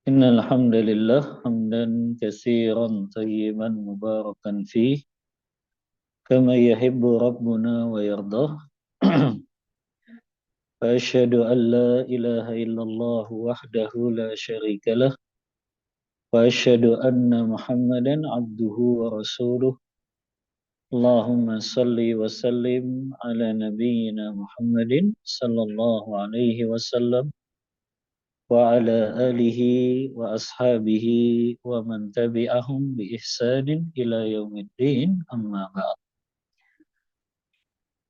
Innal hamdalillah hamdan katsiran tayyiban mubarakan fih kama yuhibbu rabbuna wa yardah. Wa asyhadu an la ilaha illallah wahdahu la syarika lah wa asyhadu anna Muhammadan abduhu wa rasuluh. Allahumma salli wa sallim ala nabiyyina Muhammadin sallallahu alaihi wasallam wa ala alihi wa ashabihi wa man tabi'ahum bi ihsanin ila yaumiddin amma ba'd.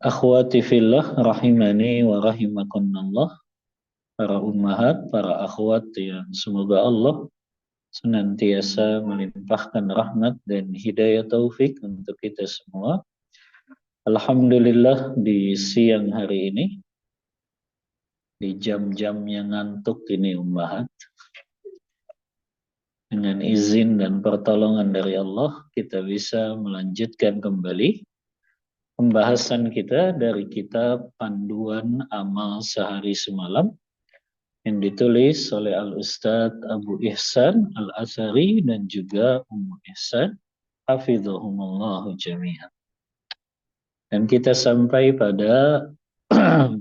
Akhwati fillah rahimani wa rahimakumullah, para ummahat, para akhwat yang semoga Allah senantiasa melimpahkan rahmat dan hidayah taufik untuk kita semua. Alhamdulillah di siang hari ini, di jam-jam yang ngantuk ini ummahat, dengan izin dan pertolongan dari Allah, kita bisa melanjutkan kembali pembahasan kita dari kitab Panduan Amal Sehari Semalam yang ditulis oleh Al-Ustadz Abu Ihsan Al-Athari dan juga Ummu Ihsan hafizahumullahu jami'an. Dan kita sampai pada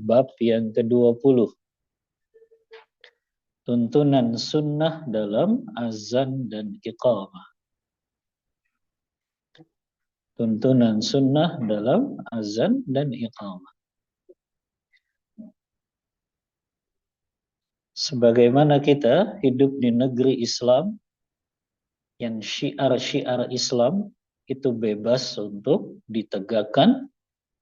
bab yang ke-20, tuntunan sunnah dalam azan dan iqamah. Tuntunan sunnah dalam azan dan iqamah. Sebagaimana kita hidup di negeri Islam, yang syiar-syiar Islam itu bebas untuk ditegakkan,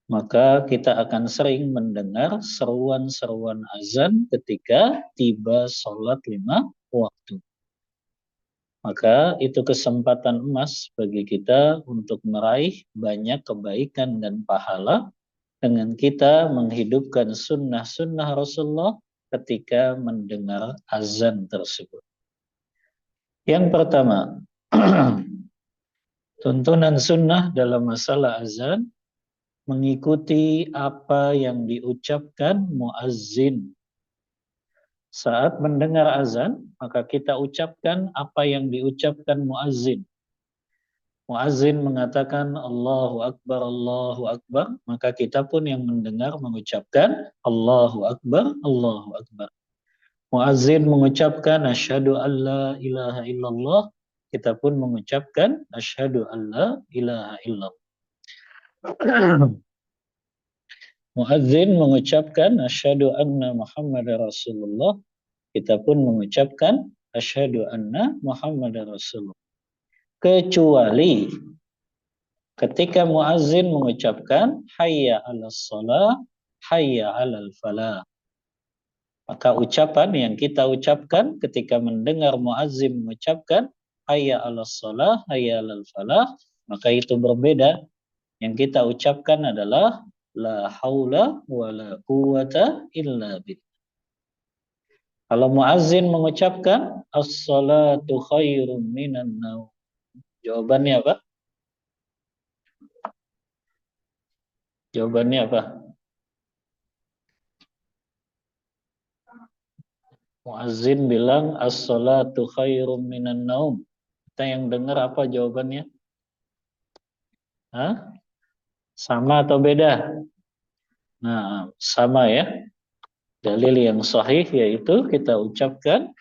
maka kita akan sering mendengar seruan-seruan azan ketika tiba sholat 5 waktu. Maka itu kesempatan emas bagi kita untuk meraih banyak kebaikan dan pahala dengan kita menghidupkan sunnah-sunnah Rasulullah ketika mendengar azan tersebut. Yang pertama, tuntunan sunnah dalam masalah azan mengikuti apa yang diucapkan muazzin. Saat mendengar azan, maka kita ucapkan apa yang diucapkan muazzin. Muazzin mengatakan Allahu Akbar, maka kita pun yang mendengar mengucapkan Allahu Akbar, Allahu Akbar. Muazzin mengucapkan asyhadu an la ilaha illallah, kita pun mengucapkan asyhadu an la ilaha illallah. Muazzin mengucapkan asyhadu anna Muhammadar Rasulullah, kita pun mengucapkan asyhadu anna Muhammadar Rasulullah. Kecuali ketika muazzin mengucapkan hayya 'alas shalah, hayya 'alal falah. Maka ucapan yang kita ucapkan ketika mendengar muazzin mengucapkan hayya 'alas shalah, hayya 'alal falah, maka itu berbeda. Yang kita ucapkan adalah la haula wa la quwata illa billah. Kalau muazzin mengucapkan as-salatu khairum minan naum, jawabannya apa? Jawabannya apa? Muazzin bilang as-salatu khairum minan naum. Kita yang dengar apa jawabannya? Hah? Sama atau beda? Nah, sama ya. Dalil yang sahih yaitu kita ucapkan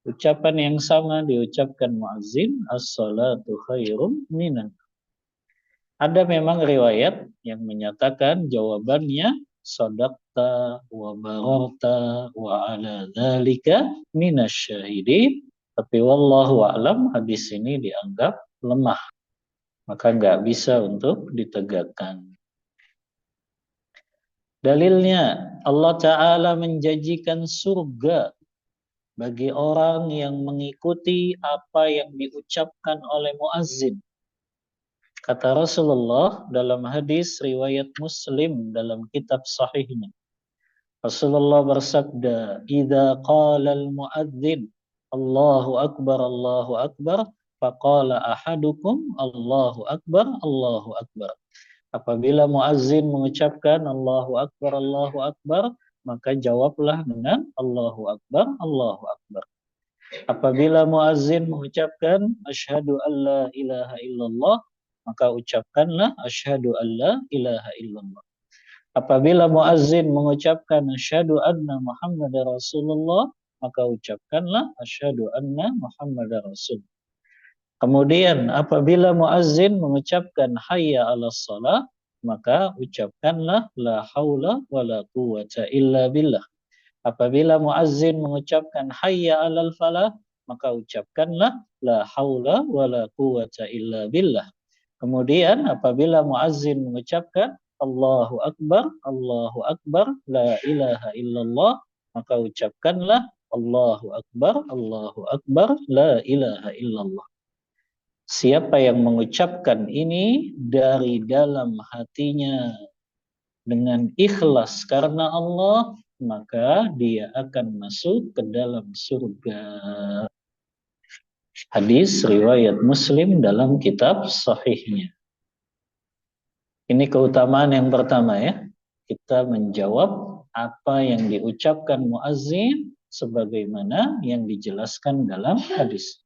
ucapan yang sama diucapkan muazzin as-salatu khairum minan. Ada memang riwayat yang menyatakan jawabannya sadaqta wa bararta wa ala dzalika minasyahidin, tapi wallahu a'lam hadis ini dianggap lemah, maka nggak bisa untuk ditegakkan. Dalilnya Allah Ta'ala menjanjikan surga bagi orang yang mengikuti apa yang diucapkan oleh muazzin. Kata Rasulullah dalam hadis riwayat Muslim dalam kitab sahihnya. Rasulullah bersabda, "Idza qala al-muadzin Allahu akbar, faqala ahadukum Allahu akbar, Allahu akbar." Apabila muazzin mengucapkan Allahu akbar, maka jawablah dengan Allahu akbar, Allahu akbar. Apabila muazzin mengucapkan asyhadu alla ilaha illallah, maka ucapkanlah asyhadu alla ilaha illallah. Apabila muazzin mengucapkan asyhadu anna Muhammadar Rasulullah, maka ucapkanlah asyhadu anna Muhammadar Rasul. Kemudian apabila muazzin mengucapkan hayya 'alas shalah, maka ucapkanlah la haula wala quwata illa billah. Apabila muazzin mengucapkan hayya 'alal falah, maka ucapkanlah la haula wala quwata illa billah. Kemudian apabila muazzin mengucapkan Allahu Akbar, la ilaha illallah, maka ucapkanlah Allahu Akbar, la ilaha illallah. Siapa yang mengucapkan ini dari dalam hatinya dengan ikhlas karena Allah, maka dia akan masuk ke dalam surga. Hadis riwayat Muslim dalam kitab sahihnya. Ini keutamaan yang pertama ya. Kita menjawab apa yang diucapkan muazzin sebagaimana yang dijelaskan dalam hadis.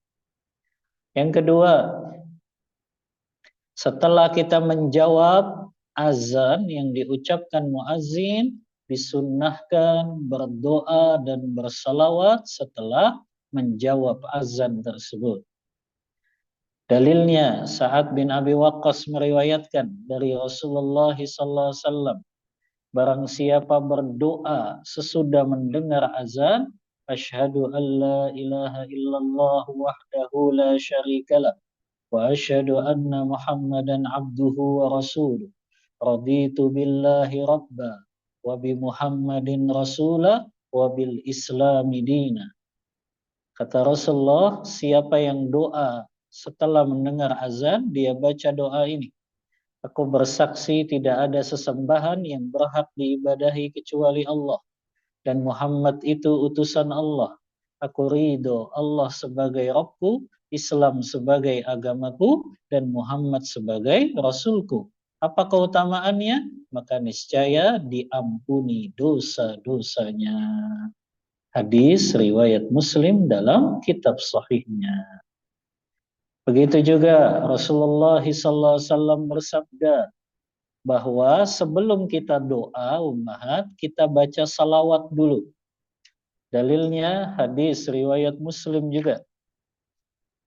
Yang kedua, setelah kita menjawab azan yang diucapkan muazzin, disunnahkan berdoa dan bersalawat setelah menjawab azan tersebut. Dalilnya Sa'ad bin Abi Waqqas meriwayatkan dari Rasulullah SAW, barang siapa berdoa sesudah mendengar azan, asyhadu an la ilaha illallah wahdahu la syarikalah wa asyhadu anna Muhammadan abduhu wa rasuluh, raditu billahi rabba wa bi Muhammadin rasula wa bil islami dina. Kata Rasulullah, siapa yang doa setelah mendengar azan, dia baca doa ini. Aku bersaksi tidak ada sesembahan yang berhak diibadahi kecuali Allah. Dan Muhammad itu utusan Allah. Aku ridho Allah sebagai Rabbku, Islam sebagai agamaku, dan Muhammad sebagai Rasulku. Apa keutamaannya? Maka niscaya diampuni dosa-dosanya. Hadis riwayat Muslim dalam kitab sahihnya. Begitu juga Rasulullah SAW bersabda bahwa sebelum kita doa ummahat, kita baca salawat dulu. Dalilnya hadis riwayat Muslim juga.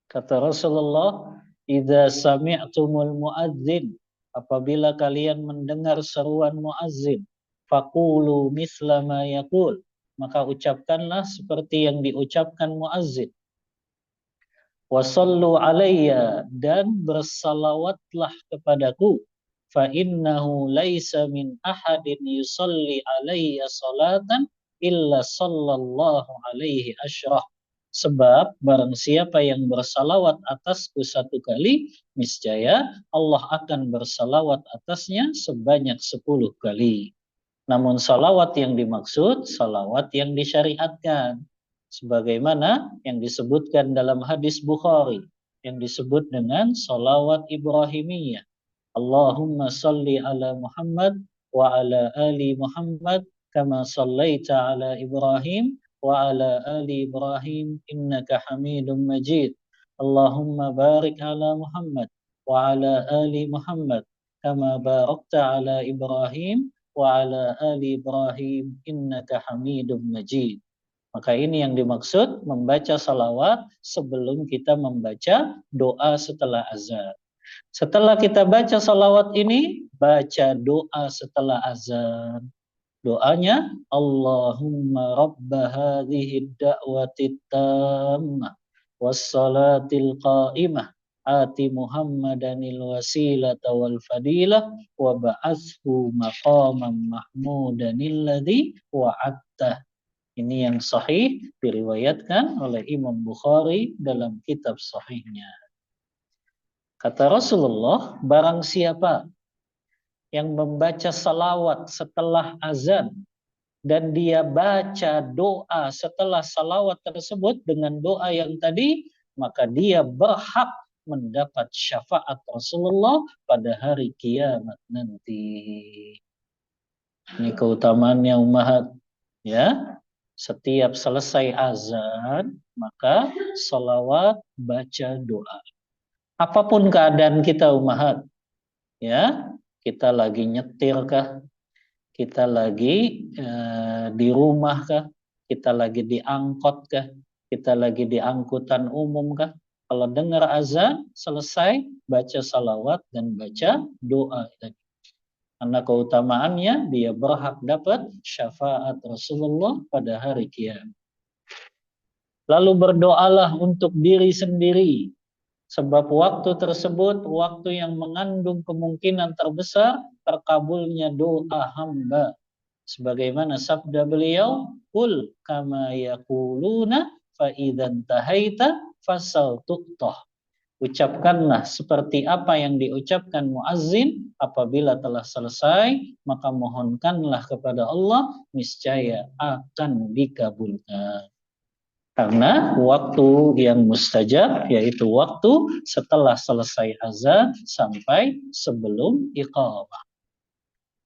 Kata Rasulullah, "Idza sami'tumul muadzin", apabila kalian mendengar seruan muazzin, faqulu mithla ma yaqul, maka ucapkanlah seperti yang diucapkan muazzin. Wasallu alayya, dan bersalawatlah kepadaku. Fa innahu laisa min ahadin yusalli alayya salatan illa sallallahu alaihi asyrah. Sebab barang siapa yang bersalawat atasku satu kali, niscaya Allah akan bersalawat atasnya sebanyak 10 kali. Namun salawat yang dimaksud, salawat yang disyariatkan. Sebagaimana yang disebutkan dalam hadis Bukhari, yang disebut dengan salawat Ibrahimiyah. Allahumma salli ala Muhammad wa ala ali Muhammad kama sallaita ala Ibrahim wa ala ali Ibrahim innaka Hamidum Majid. Allahumma barik ala Muhammad wa ala ali Muhammad kama barakta ala Ibrahim wa ala ali Ibrahim innaka Hamidum Majid. Maka ini yang dimaksud membaca salawat sebelum kita membaca doa setelah azan. Setelah kita baca salawat ini, baca doa setelah azan. Doanya, Allahumma rabba hadhihi da'wati tammah wassalatil qa'imah ati Muhammadanil wasilata wal fadilah wa ba'athhu maqaman mahmudanil ladzi wa'attah. Ini yang sahih diriwayatkan oleh Imam Bukhari dalam kitab sahihnya. Kata Rasulullah, barang siapa yang membaca salawat setelah azan dan dia baca doa setelah salawat tersebut dengan doa yang tadi, maka dia berhak mendapat syafaat Rasulullah pada hari kiamat nanti. Ini keutamaannya ummahat, ya. Setiap selesai azan, maka salawat, baca doa. Apapun keadaan kita umahat, ya, kita lagi nyetir kah, kita lagi di rumah kah, kita lagi di angkot kah, kita lagi di angkutan umum kah, kalau dengar azan selesai baca salawat dan baca doa. Karena keutamaannya dia berhak dapat syafaat Rasulullah pada hari kiamat. Lalu berdoalah untuk diri sendiri. Sebab waktu tersebut waktu yang mengandung kemungkinan terbesar terkabulnya doa hamba. Sebagaimana sabda beliau, "Qul kama yaquluna fa idzan tahaita fasal tuqtah." Ucapkanlah seperti apa yang diucapkan muazzin, apabila telah selesai, maka mohonkanlah kepada Allah, niscaya akan dikabulkan. Karena waktu yang mustajab yaitu waktu setelah selesai azan sampai sebelum iqamah.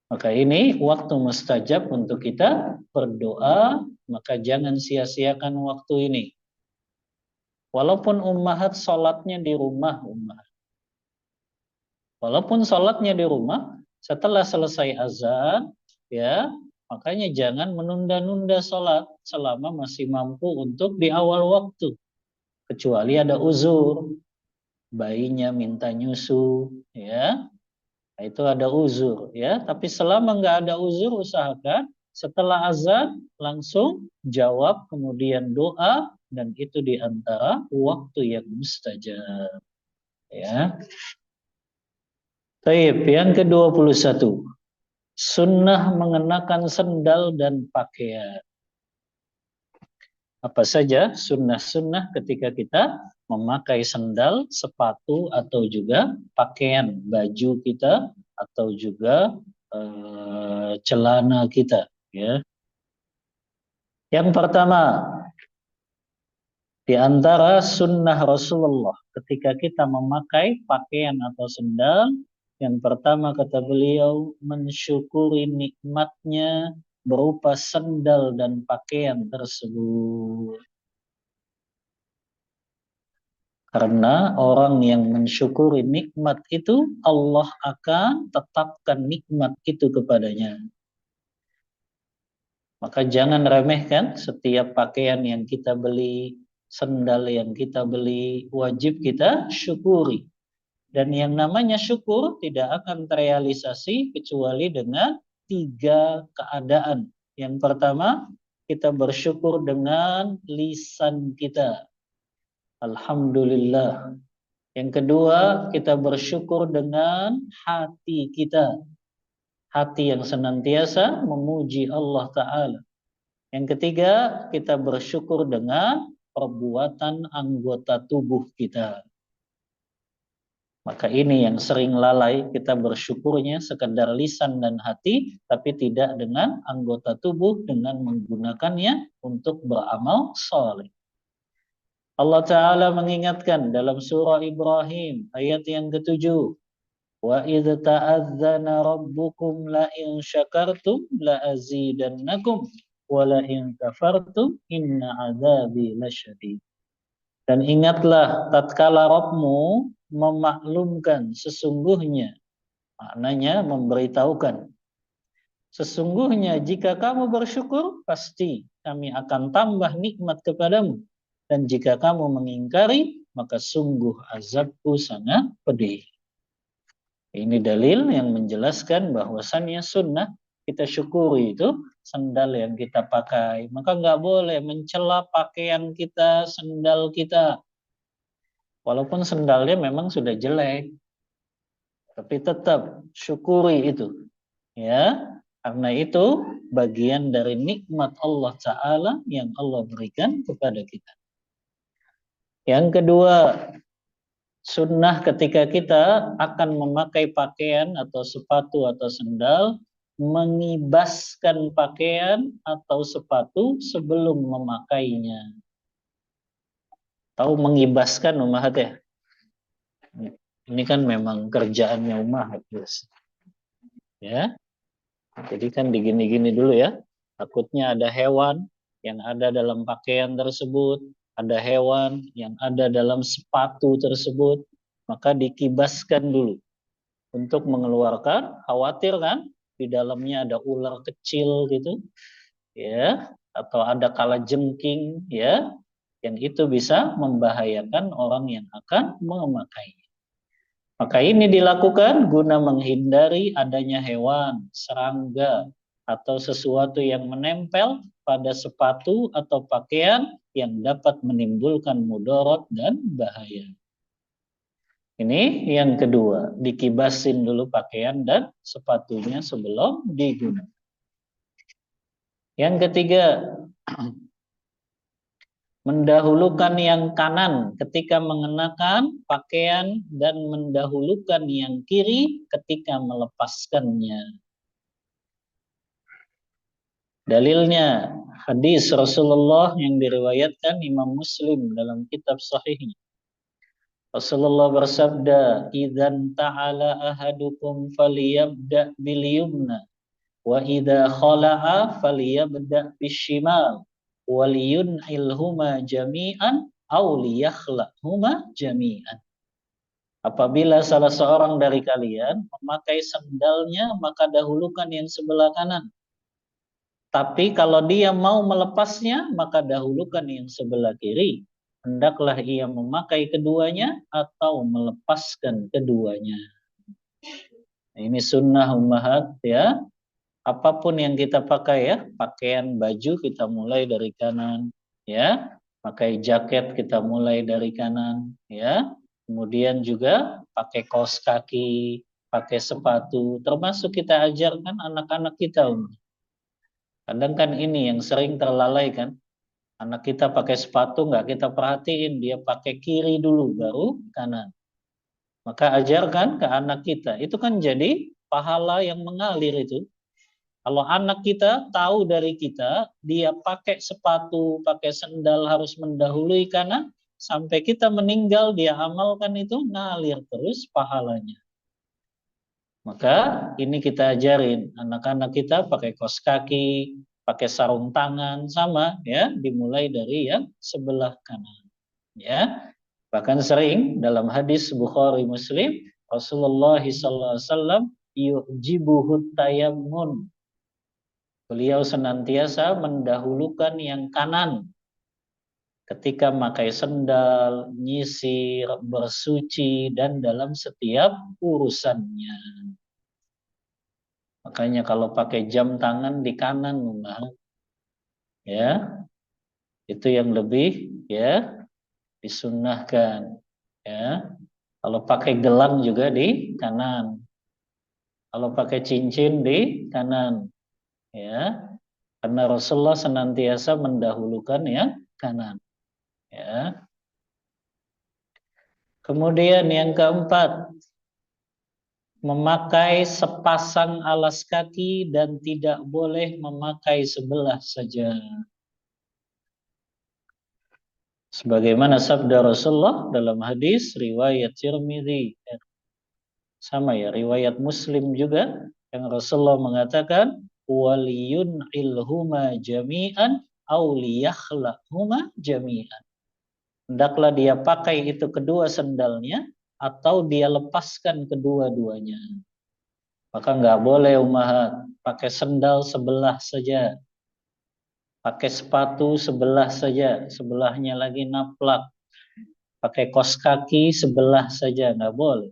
Maka ini waktu mustajab untuk kita berdoa, maka jangan sia-siakan waktu ini. Walaupun ummahat sholatnya di rumah, walaupun sholatnya di rumah, setelah selesai azan, ya, makanya jangan menunda-nunda sholat selama masih mampu untuk di awal waktu. Kecuali ada uzur, bayinya minta nyusu, ya, itu ada uzur, ya. Tapi selama nggak ada uzur, usahakan setelah azan langsung jawab, kemudian doa, dan itu diantara waktu yang mustajab, ya. Baik, yang ke-21. Sunnah mengenakan sendal dan pakaian. Apa saja sunnah-sunnah ketika kita memakai sendal, sepatu, atau juga pakaian, baju kita, atau juga celana kita. Ya. Yang pertama, di antara sunnah Rasulullah ketika kita memakai pakaian atau sendal, yang pertama kata beliau, mensyukuri nikmatnya berupa sendal dan pakaian tersebut. Karena orang yang mensyukuri nikmat itu, Allah akan tetapkan nikmat itu kepadanya. Maka jangan remehkan setiap pakaian yang kita beli, sendal yang kita beli, wajib kita syukuri. Dan yang namanya syukur tidak akan terrealisasi kecuali dengan 3 keadaan. Yang pertama, kita bersyukur dengan lisan kita. Alhamdulillah. Yang kedua, kita bersyukur dengan hati kita. Hati yang senantiasa memuji Allah Ta'ala. Yang ketiga, kita bersyukur dengan perbuatan anggota tubuh kita. Maka ini yang sering lalai, kita bersyukurnya sekedar lisan dan hati, tapi tidak dengan anggota tubuh dengan menggunakannya untuk beramal saleh. Allah Ta'ala mengingatkan dalam surah Ibrahim ayat yang ke-7. Wa idh ta'adzana rabbukum la in syakartum la azidannakum wa la in kafartum inna azabi lasyadid. Dan ingatlah tatkala Rabbmu memaklumkan sesungguhnya, maknanya memberitahukan, sesungguhnya jika kamu bersyukur pasti kami akan tambah nikmat kepadamu, dan jika kamu mengingkari maka sungguh azabku sangat pedih. Ini dalil yang menjelaskan bahwasannya sunnah kita syukuri itu sendal yang kita pakai. Maka nggak boleh mencela pakaian kita, sendal kita. Walaupun sendalnya memang sudah jelek, tapi tetap syukuri itu. Ya, karena itu bagian dari nikmat Allah Ta'ala yang Allah berikan kepada kita. Yang kedua, sunnah ketika kita akan memakai pakaian atau sepatu atau sendal, mengibaskan pakaian atau sepatu sebelum memakainya. Tahu mengibaskan umahat ya? Ini kan memang kerjaannya umahat. Ya, jadi kan digini-gini dulu ya. Takutnya ada hewan yang ada dalam pakaian tersebut, ada hewan yang ada dalam sepatu tersebut, maka dikibaskan dulu untuk mengeluarkan, khawatir kan di dalamnya ada ular kecil gitu, ya, atau ada kalajengking, ya, yang itu bisa membahayakan orang yang akan memakai. Maka ini dilakukan guna menghindari adanya hewan, serangga, atau sesuatu yang menempel pada sepatu atau pakaian yang dapat menimbulkan mudarat dan bahaya. Ini yang kedua, dikibasin dulu pakaian dan sepatunya sebelum digunakan. Yang ketiga, mendahulukan yang kanan ketika mengenakan pakaian dan mendahulukan yang kiri ketika melepaskannya. Dalilnya hadis Rasulullah yang diriwayatkan Imam Muslim dalam kitab sahihnya. Rasulullah bersabda, "Idzan ta'ala ahadukum falyabda bil yumna wa idza khala'a falyabda bishimal waliyun'ilhuma jami'an aw liyakhla'huma jami'an." Apabila salah seorang dari kalian memakai sandalnya, maka dahulukan yang sebelah kanan. Tapi kalau dia mau melepasnya, maka dahulukan yang sebelah kiri. Hendaklah ia memakai keduanya atau melepaskan keduanya. Ini sunnah ummahat, ya. Apapun yang kita pakai, ya, pakaian, baju kita mulai dari kanan, ya. Pakai jaket kita mulai dari kanan, ya. Kemudian juga pakai kaos kaki, pakai sepatu, termasuk kita ajarkan anak-anak kita. Kadang kan ini yang sering terlalai kan. Anak kita pakai sepatu nggak kita perhatiin, dia pakai kiri dulu baru kanan. Maka ajarkan ke anak kita, itu kan jadi pahala yang mengalir itu. Kalau anak kita tahu dari kita, dia pakai sepatu, pakai sendal harus mendahului kanan, sampai kita meninggal dia amalkan itu, ngalir terus pahalanya. Maka ini kita ajarin anak-anak kita pakai kaos kaki, pakai sarung tangan sama, ya, dimulai dari yang sebelah kanan, ya. Bahkan sering dalam hadis Bukhari Muslim, Rasulullah SAW yujibuhut tayammun. Beliau senantiasa mendahulukan yang kanan ketika memakai sendal, nyisir, bersuci, dan dalam setiap urusannya. Makanya kalau pakai jam tangan di kanan, ya, itu yang lebih, ya, disunnahkan. Ya, kalau pakai gelang juga di kanan. Kalau pakai cincin di kanan, ya, karena Rasulullah senantiasa mendahulukan yang kanan. Ya. Kemudian yang keempat, memakai sepasang alas kaki dan tidak boleh memakai sebelah saja. Sebagaimana sabda Rasulullah dalam hadis riwayat Tirmidzi. Sama ya, riwayat Muslim juga yang Rasulullah mengatakan waliyun ilhuma jami'an aw liyakhlahuma jami'an. Hendaklah dia pakai itu kedua sendalnya atau dia lepaskan kedua-duanya. Maka nggak boleh ummahat pakai sendal sebelah saja, pakai sepatu sebelah saja, sebelahnya lagi naplak, pakai kaos kaki sebelah saja, nggak boleh.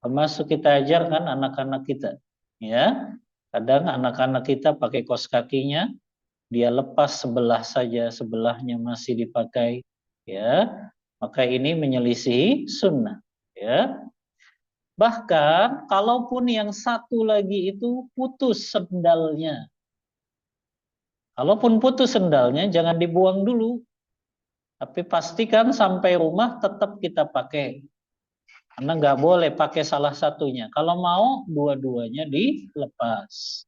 Termasuk kita ajarkan anak-anak kita, ya. Kadang anak-anak kita pakai kaos kakinya, dia lepas sebelah saja, sebelahnya masih dipakai, ya. Maka ini menyelisihi sunnah, ya. Bahkan kalaupun yang satu lagi itu putus sendalnya, kalaupun putus sendalnya jangan dibuang dulu, tapi pastikan sampai rumah tetap kita pakai. Karena nggak boleh pakai salah satunya. Kalau mau dua-duanya dilepas.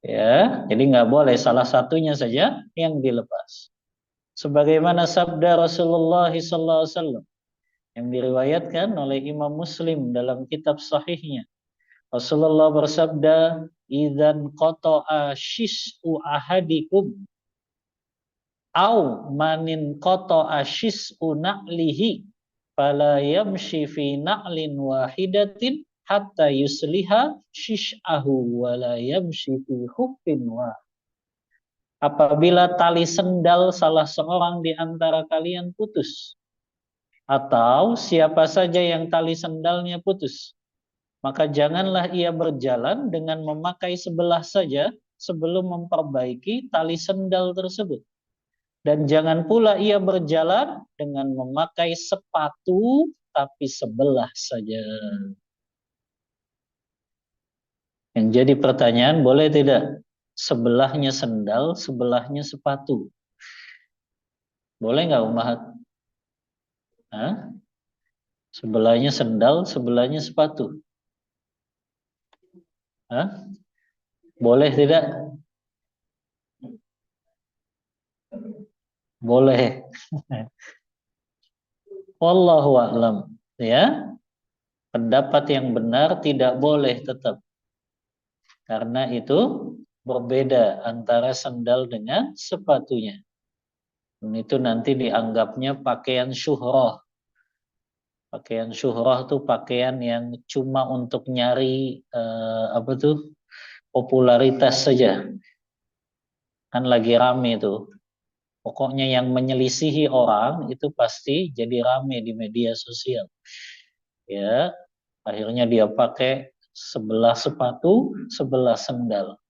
Ya, jadi nggak boleh salah satunya saja yang dilepas. Sebagaimana sabda Rasulullah SAW yang diriwayatkan oleh Imam Muslim dalam kitab sahihnya. Rasulullah bersabda, "Idzan qata'a shis'u ahadikum Au manin koto ashis unaklihi fala yamshi fi na'lin wahidatin hatta yusliha shish'ahu wala yamshi fi khuffin wahid. Apabila tali sendal salah seorang di antara kalian putus, atau siapa saja yang tali sendalnya putus, maka janganlah ia berjalan dengan memakai sebelah saja sebelum memperbaiki tali sendal tersebut. Dan jangan pula ia berjalan dengan memakai sepatu tapi sebelah saja. Yang jadi pertanyaan, boleh tidak sebelahnya sendal, sebelahnya sepatu? Boleh nggak Ummahat? Hah? Sebelahnya sendal, sebelahnya sepatu. Hah? Boleh tidak? Boleh. Wallahu a'lam. Ya, pendapat yang benar tidak boleh tetap. Karena itu berbeda antara sendal dengan sepatunya. Dan itu nanti dianggapnya pakaian syuhrah. Pakaian syuhrah tuh pakaian yang cuma untuk nyari popularitas saja. Kan lagi rame tuh. Pokoknya yang menyelisihi orang itu pasti jadi rame di media sosial. Ya, akhirnya dia pakai sebelah sepatu, sebelah sendal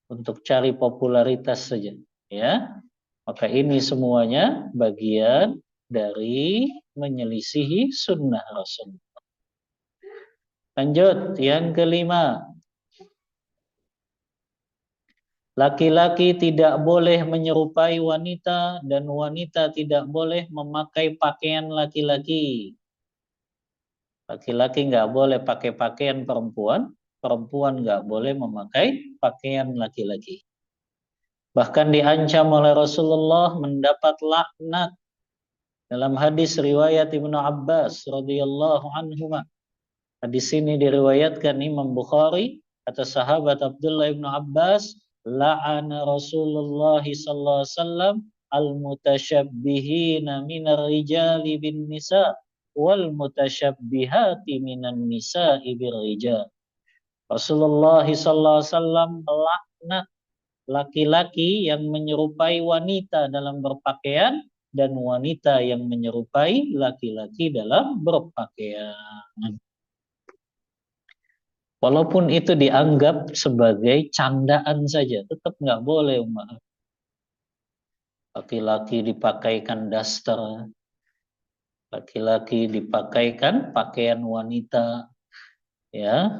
untuk cari popularitas saja. Ya, maka ini semuanya bagian dari menyelisihi sunnah Rasul. Lanjut, yang kelima. Laki-laki tidak boleh menyerupai wanita dan wanita tidak boleh memakai pakaian laki-laki. Laki-laki nggak boleh pakai pakaian perempuan, perempuan nggak boleh memakai pakaian laki-laki. Bahkan diancam oleh Rasulullah mendapat laknat dalam hadis riwayat Ibnu Abbas radhiyallahu anhu. Hadis ini diriwayatkan Imam Bukhari atas sahabat Abdullah Ibnu Abbas, la'ana Rasulullah sallallahu alaihi wasallam al-mutasyabbihina minar rijali bin nisa wal mutasyabbihati minan nisa'i bir rijal. Rasulullah sallallahu alaihi wasallam melaknat laki-laki yang menyerupai wanita dalam berpakaian dan wanita yang menyerupai laki-laki dalam berpakaian. Walaupun itu dianggap sebagai candaan saja, tetap nggak boleh, Umat. Laki-laki dipakaikan daster, laki-laki dipakaikan pakaian wanita, ya.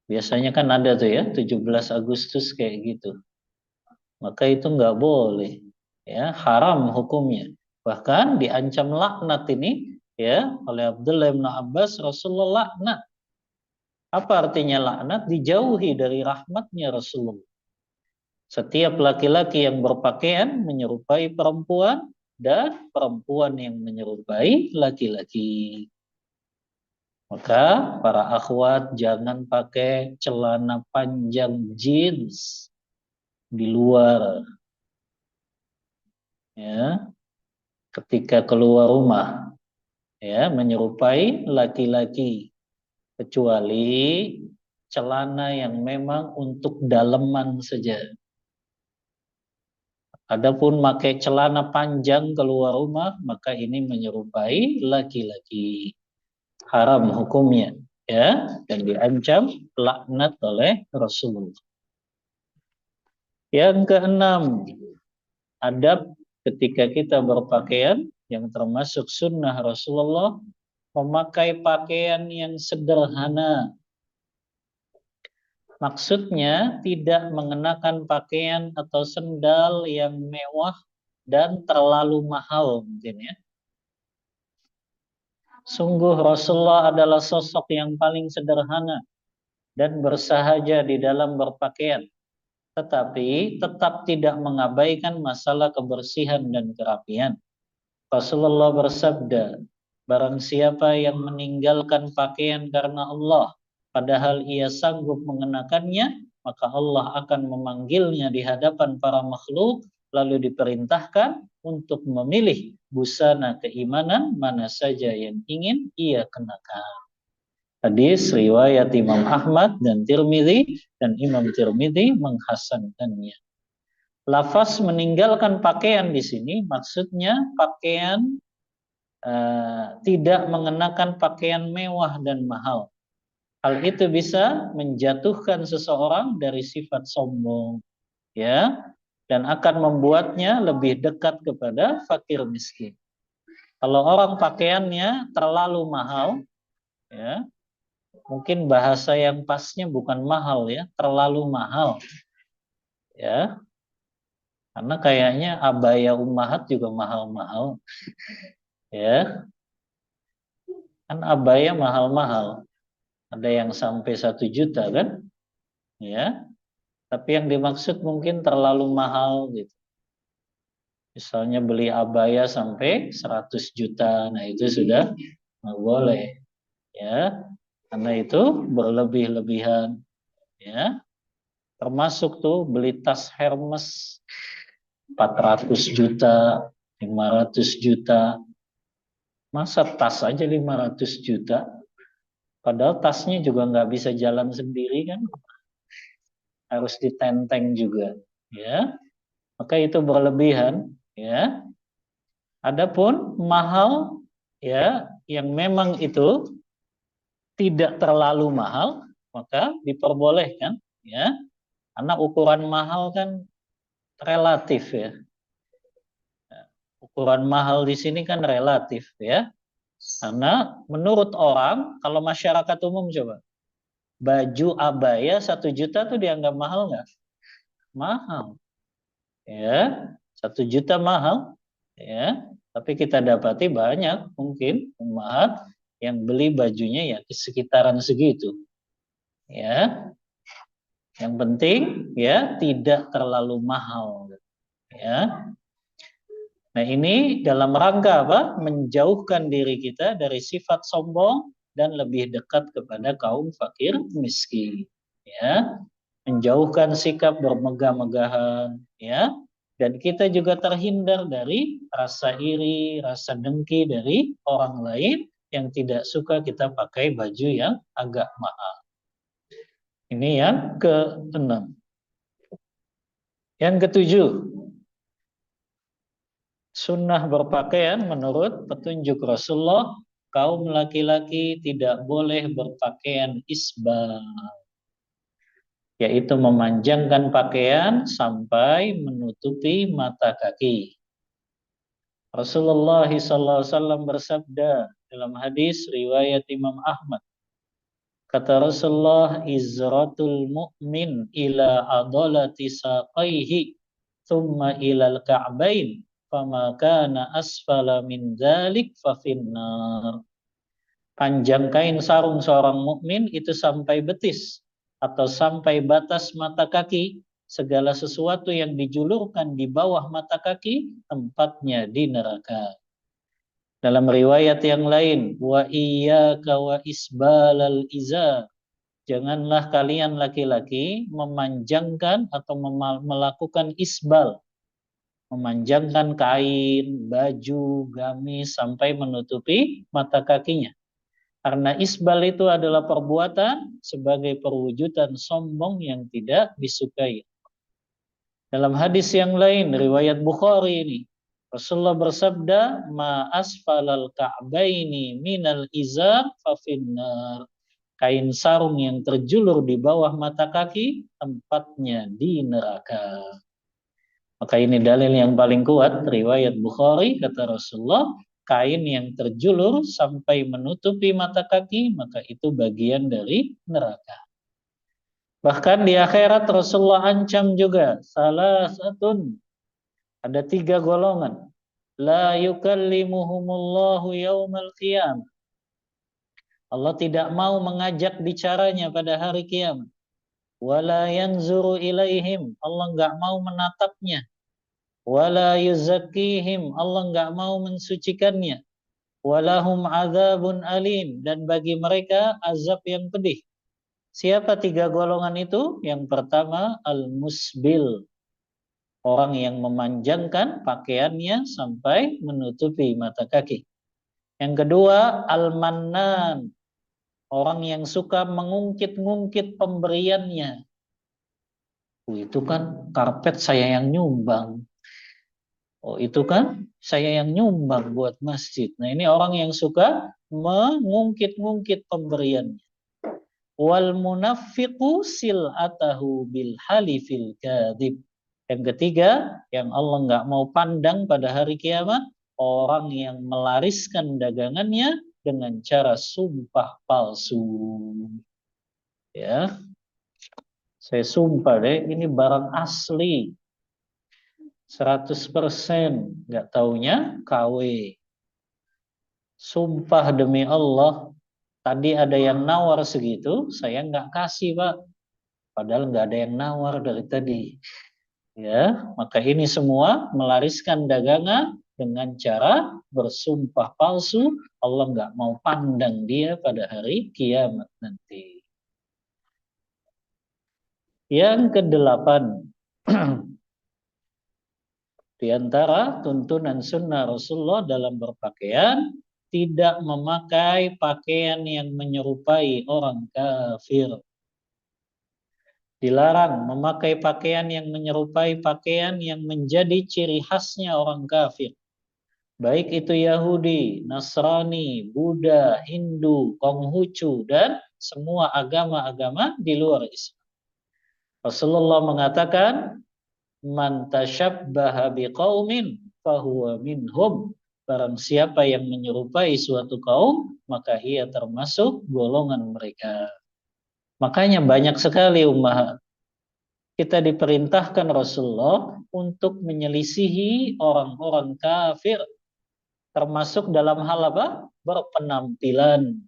Biasanya kan ada tuh ya, 17 Agustus kayak gitu. Maka itu nggak boleh, ya, haram hukumnya. Bahkan diancam laknat ini, ya, oleh Abdullah bin Abbas, Rasulullah laknat. Apa artinya laknat? Dijauhi dari rahmatnya Rasulullah. Setiap laki-laki yang berpakaian menyerupai perempuan dan perempuan yang menyerupai laki-laki. Maka para akhwat jangan pakai celana panjang jeans di luar. Ya, ketika keluar rumah, ya, menyerupai laki-laki, kecuali celana yang memang untuk daleman saja. Adapun pakai celana panjang keluar rumah, maka ini menyerupai laki-laki. Haram hukumnya, ya, dan diancam laknat oleh Rasulullah. Yang keenam, adab ketika kita berpakaian yang termasuk sunnah Rasulullah, memakai pakaian yang sederhana. Maksudnya tidak mengenakan pakaian atau sendal yang mewah dan terlalu mahal mungkin ya. Sungguh Rasulullah adalah sosok yang paling sederhana dan bersahaja di dalam berpakaian. Tetapi tetap tidak mengabaikan masalah kebersihan dan kerapian. Rasulullah bersabda, barang siapa yang meninggalkan pakaian karena Allah, padahal ia sanggup mengenakannya, maka Allah akan memanggilnya di hadapan para makhluk lalu diperintahkan untuk memilih busana keimanan mana saja yang ingin ia kenakan. Hadis riwayat Imam Ahmad dan Tirmidzi, dan Imam Tirmidzi menghasankannya. Lafaz meninggalkan pakaian di sini maksudnya pakaian tidak mengenakan pakaian mewah dan mahal. Hal itu bisa menjatuhkan seseorang dari sifat sombong, ya, dan akan membuatnya lebih dekat kepada fakir miskin. Kalau orang pakaiannya terlalu mahal, ya, mungkin bahasa yang pasnya bukan mahal, ya, terlalu mahal, ya, karena kayaknya abaya ummahat juga mahal-mahal, ya, kan abaya mahal-mahal, ada yang sampai 1 juta kan, ya, tapi yang dimaksud mungkin terlalu mahal gitu. Misalnya beli abaya sampai 100 juta, nah itu sudah nggak boleh, ya, karena itu berlebih-lebihan, ya. Termasuk tuh beli tas Hermes 400 juta, 500 juta. Masa tas aja 500 juta? Padahal tasnya juga nggak bisa jalan sendiri kan? Harus ditenteng juga, ya. Maka itu berlebihan, ya. Adapun mahal, ya, yang memang itu tidak terlalu mahal, maka diperbolehkan, ya. Karena ukuran mahal kan relatif, ya. Ukuran mahal di sini kan relatif, ya. Karena menurut orang, kalau masyarakat umum coba, baju abaya 1 juta tuh dianggap mahal nggak? Mahal, ya. 1 juta mahal, ya. Tapi kita dapati banyak mungkin umat yang beli bajunya ya sekitaran segitu, ya. Yang penting ya tidak terlalu mahal, ya. Nah ini dalam rangka apa? Menjauhkan diri kita dari sifat sombong dan lebih dekat kepada kaum fakir miskin, ya. Menjauhkan sikap bermegah-megahan, ya. Dan kita juga terhindar dari rasa iri, rasa dengki dari orang lain yang tidak suka kita pakai baju yang agak mahal. Ini yang ke-6. Yang ke-7, sunnah berpakaian menurut petunjuk Rasulullah, kaum laki-laki tidak boleh berpakaian isbal, yaitu memanjangkan pakaian sampai menutupi mata kaki. Rasulullah SAW bersabda dalam hadis riwayat Imam Ahmad, kata Rasulullah, izratul mu'min ila adalati saqaihi thumma ilal ka'bain fama kana asfala min dzalik fa finnar. Panjang kain sarung seorang mukmin itu sampai betis atau sampai batas mata kaki, segala sesuatu yang dijulurkan di bawah mata kaki tempatnya di neraka. Dalam riwayat yang lain, wa iyyaka wa isbalal izar. Janganlah kalian laki-laki memanjangkan atau melakukan isbal, memanjangkan kain, baju, gamis sampai menutupi mata kakinya. Karena isbal itu adalah perbuatan sebagai perwujudan sombong yang tidak disukai. Dalam hadis yang lain, riwayat Bukhari ini, Rasulullah bersabda, ma asfalal ka'baini minal izar fa finnar. Kain sarung yang terjulur di bawah mata kaki, tempatnya di neraka. Maka ini dalil yang paling kuat, riwayat Bukhari, kata Rasulullah, kain yang terjulur sampai menutupi mata kaki, maka itu bagian dari neraka. Bahkan di akhirat Rasulullah ancam juga, salah satu, ada 3 golongan. La yukallimuhumullahu yaumal qiyamah. Allah tidak mau mengajak bicaranya pada hari kiamat. Wala yanzuru ilaihim. Allah enggak mau menatapnya. Wala yuzakkihim. Allah enggak mau mensucikannya. Walahum azabun alim. Dan bagi mereka azab yang pedih. Siapa 3 golongan itu? Yang pertama al-musbil. Orang yang memanjangkan pakaiannya sampai menutupi mata kaki. Yang kedua, al-mannan. Orang yang suka mengungkit-ungkit pemberiannya. Itu kan karpet saya yang nyumbang. Oh, itu kan saya yang nyumbang buat masjid. Nah, ini orang yang suka mengungkit-ungkit pemberiannya. Wal munafiqu sil'atahu bil halifil kadzib. Yang ketiga, yang Allah nggak mau pandang pada hari kiamat, orang yang melariskan dagangannya dengan cara sumpah palsu. Ya, saya sumpah deh, ini barang asli. 100%, nggak taunya KW. Sumpah demi Allah, tadi ada yang nawar segitu, saya nggak kasih Pak. Padahal nggak ada yang nawar dari tadi. Ya, maka ini semua melariskan dagangan dengan cara bersumpah palsu. Allah nggak mau pandang dia pada hari kiamat nanti. Yang kedelapan, di antara tuntunan sunnah Rasulullah dalam berpakaian, tidak memakai pakaian yang menyerupai orang kafir. Dilarang memakai pakaian yang menyerupai pakaian yang menjadi ciri khasnya orang kafir. Baik itu Yahudi, Nasrani, Buddha, Hindu, Konghucu, dan semua agama-agama di luar Islam. Rasulullah mengatakan, man tasyabbaha biqaumin fahuwa minhum. Barang siapa yang menyerupai suatu kaum, maka ia termasuk golongan mereka. Makanya banyak sekali ummahat kita diperintahkan Rasulullah untuk menyelisihi orang-orang kafir, termasuk dalam hal apa? Berpenampilan.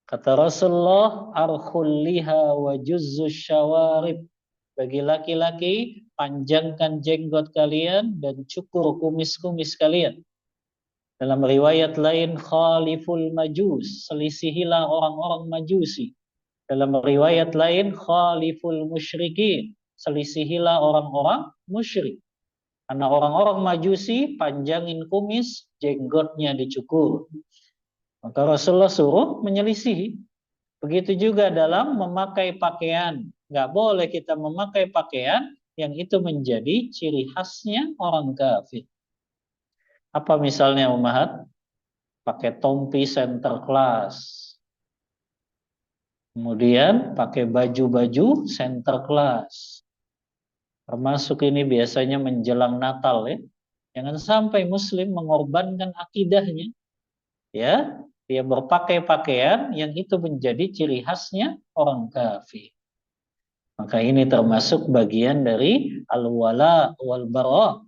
Kata Rasulullah, arkhul liha wa juzzus syawarib. Bagi laki-laki, panjangkan jenggot kalian dan cukur kumis-kumis kalian. Dalam riwayat lain, khaliful majus, selisihilah orang-orang majusi. Dalam riwayat lain, khaliful musyrikin, selisihilah orang-orang musyrik. Karena orang-orang majusi panjangin kumis, jenggotnya dicukur. Maka Rasulullah suruh menyelisihi. Begitu juga dalam memakai pakaian. Nggak boleh kita memakai pakaian yang itu menjadi ciri khasnya orang kafir. Apa misalnya ummahat? Pakai tompi center class. Kemudian pakai baju-baju center class. Termasuk ini biasanya menjelang Natal ya. Jangan sampai muslim mengorbankan akidahnya. Ya, dia berpakai pakaian yang itu menjadi ciri khasnya orang kafir. Maka ini termasuk bagian dari al-wala wal bara.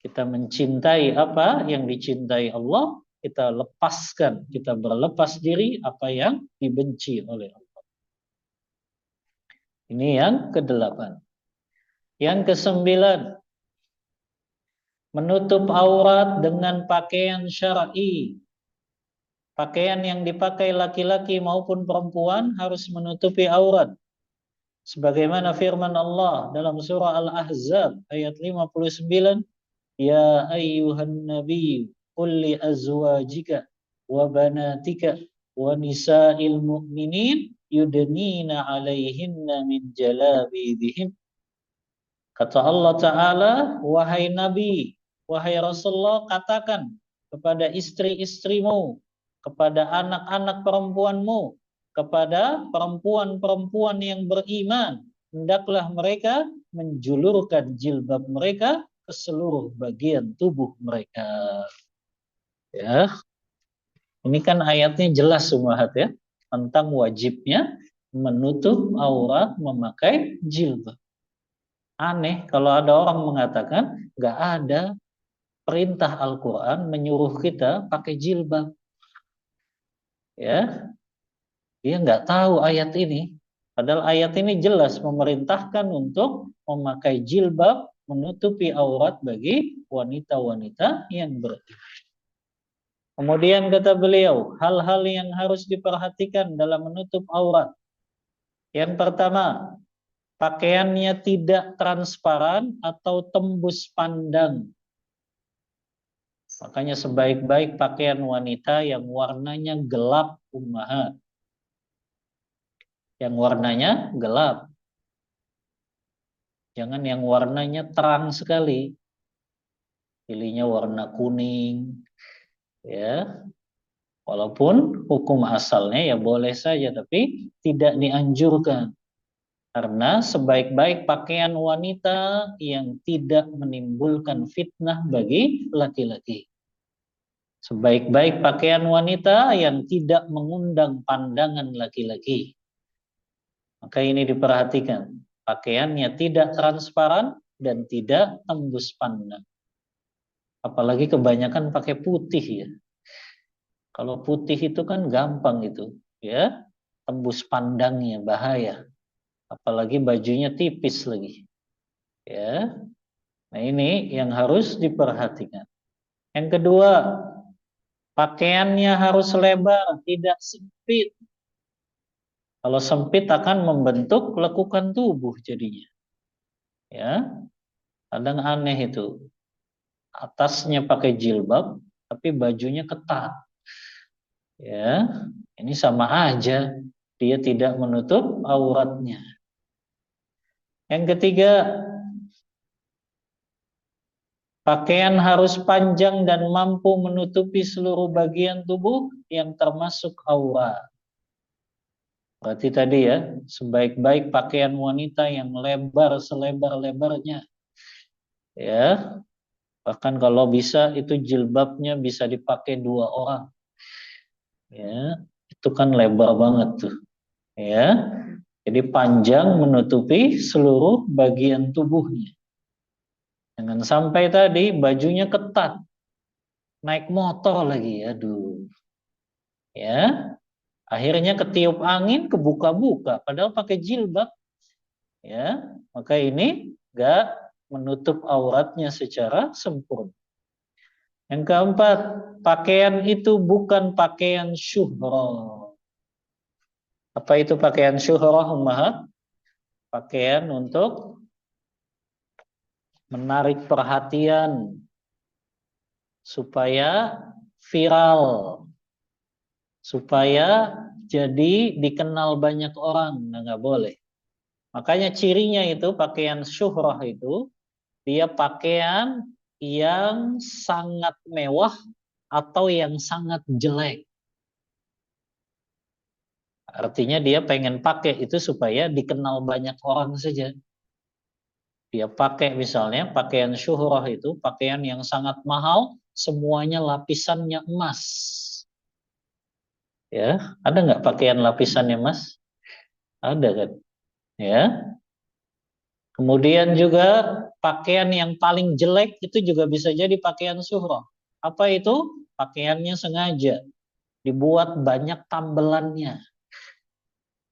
Kita mencintai apa yang dicintai Allah, kita lepaskan, kita berlepas diri apa yang dibenci oleh Allah. Ini yang kedelapan. Yang kesembilan, menutup aurat dengan pakaian syar'i. Pakaian yang dipakai laki-laki maupun perempuan harus menutupi aurat. Sebagaimana firman Allah dalam surah Al-Ahzab ayat 59, ya ayyuhan nabiy qul li azwajika wa banatika wa nisa'il mu'minin yudnina 'alaihinna min jalabibihin. Kata Allah Ta'ala, wahai Nabi, wahai Rasulullah, katakan kepada istri-istrimu, kepada anak-anak perempuanmu, kepada perempuan-perempuan yang beriman, hendaklah mereka menjulurkan jilbab mereka ke seluruh bagian tubuh mereka. Ya, ini kan ayatnya jelas ummahat ya, tentang wajibnya menutup aurat memakai jilbab. Aneh kalau ada orang mengatakan nggak ada perintah Al-Quran menyuruh kita pakai jilbab. Ya, dia nggak tahu ayat ini. Padahal ayat ini jelas memerintahkan untuk memakai jilbab menutupi aurat bagi wanita-wanita yang beriman. Kemudian kata beliau, hal-hal yang harus diperhatikan dalam menutup aurat. Yang pertama, pakaiannya tidak transparan atau tembus pandang. Makanya sebaik-baik pakaian wanita yang warnanya gelap, ummahat. Yang warnanya gelap. Jangan yang warnanya terang sekali. Pilihnya warna kuning. Ya. Walaupun hukum asalnya ya boleh saja, tapi tidak dianjurkan. Karena sebaik-baik pakaian wanita yang tidak menimbulkan fitnah bagi laki-laki. Sebaik-baik pakaian wanita yang tidak mengundang pandangan laki-laki. Maka ini diperhatikan. Pakaiannya tidak transparan dan tidak tembus pandang. Apalagi kebanyakan pakai putih ya. Kalau putih itu kan gampang itu, ya. Tembus pandangnya bahaya. Apalagi bajunya tipis lagi. Ya. Nah, ini yang harus diperhatikan. Yang kedua, pakaiannya harus lebar, tidak sempit. Kalau sempit akan membentuk lekukan tubuh jadinya. Ya. Kadang aneh itu. Atasnya pakai jilbab, tapi bajunya ketat. Ya. Ini sama aja. Dia tidak menutup auratnya. Yang ketiga, pakaian harus panjang dan mampu menutupi seluruh bagian tubuh yang termasuk aurat. Berarti tadi ya, sebaik-baik pakaian wanita yang lebar selebar-lebarnya. Ya, bahkan kalau bisa itu jilbabnya bisa dipakai 2 orang. Ya, itu kan lebar banget tuh. Ya. Jadi panjang menutupi seluruh bagian tubuhnya. Jangan sampai tadi bajunya ketat. Naik motor lagi, aduh. Ya, akhirnya ketiup angin, kebuka-buka. Padahal pakai jilbab. Ya, maka ini gak menutup auratnya secara sempurna. Yang keempat, pakaian itu bukan pakaian syuhrah. Apa itu pakaian syuhrah, ummahat? Pakaian untuk menarik perhatian supaya viral, supaya jadi dikenal banyak orang. Nah, nggak boleh. Makanya cirinya itu pakaian syuhrah itu dia pakaian yang sangat mewah atau yang sangat jelek. Artinya dia pengen pakai itu supaya dikenal banyak orang saja. Dia pakai misalnya pakaian syuhrah itu pakaian yang sangat mahal, semuanya lapisannya emas. Ya, ada nggak pakaian lapisannya emas? Ada kan? Ya. Kemudian juga pakaian yang paling jelek itu juga bisa jadi pakaian syuhrah. Apa itu? Pakaiannya sengaja dibuat banyak tambelannya.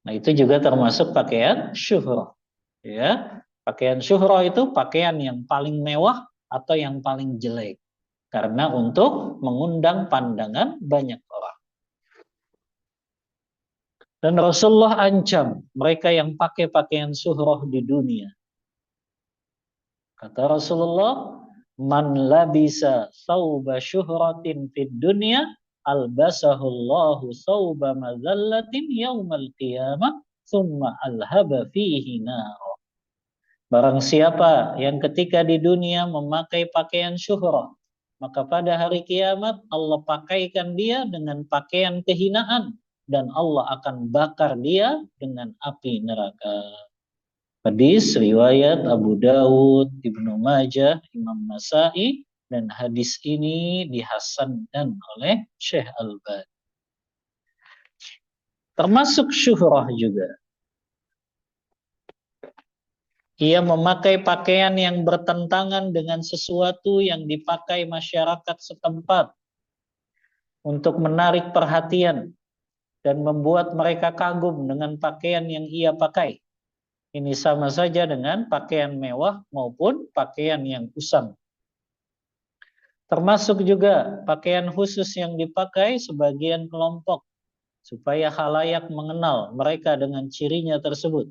Nah, itu juga termasuk pakaian syuhrah. Ya. Pakaian syuhrah itu pakaian yang paling mewah atau yang paling jelek. Karena untuk mengundang pandangan banyak orang. Dan Rasulullah ancam mereka yang pakai pakaian syuhrah di dunia. Kata Rasulullah, man labisa thawba syuhratin fid dunya albasahullahu thawba madzallatin yaumal qiyamah thumma alhaba fihi nar. Barang siapa yang ketika di dunia memakai pakaian syuhrah, maka pada hari kiamat Allah pakaikan dia dengan pakaian kehinaan dan Allah akan bakar dia dengan api neraka. Hadis riwayat Abu Dawud, Ibnu Majah, Imam Nasai, dan hadis ini dihasankan oleh Syekh Al-Albani. Termasuk syuhrah juga. Ia memakai pakaian yang bertentangan dengan sesuatu yang dipakai masyarakat setempat untuk menarik perhatian dan membuat mereka kagum dengan pakaian yang ia pakai. Ini sama saja dengan pakaian mewah maupun pakaian yang usang. Termasuk juga pakaian khusus yang dipakai sebagian kelompok supaya khalayak mengenal mereka dengan cirinya tersebut.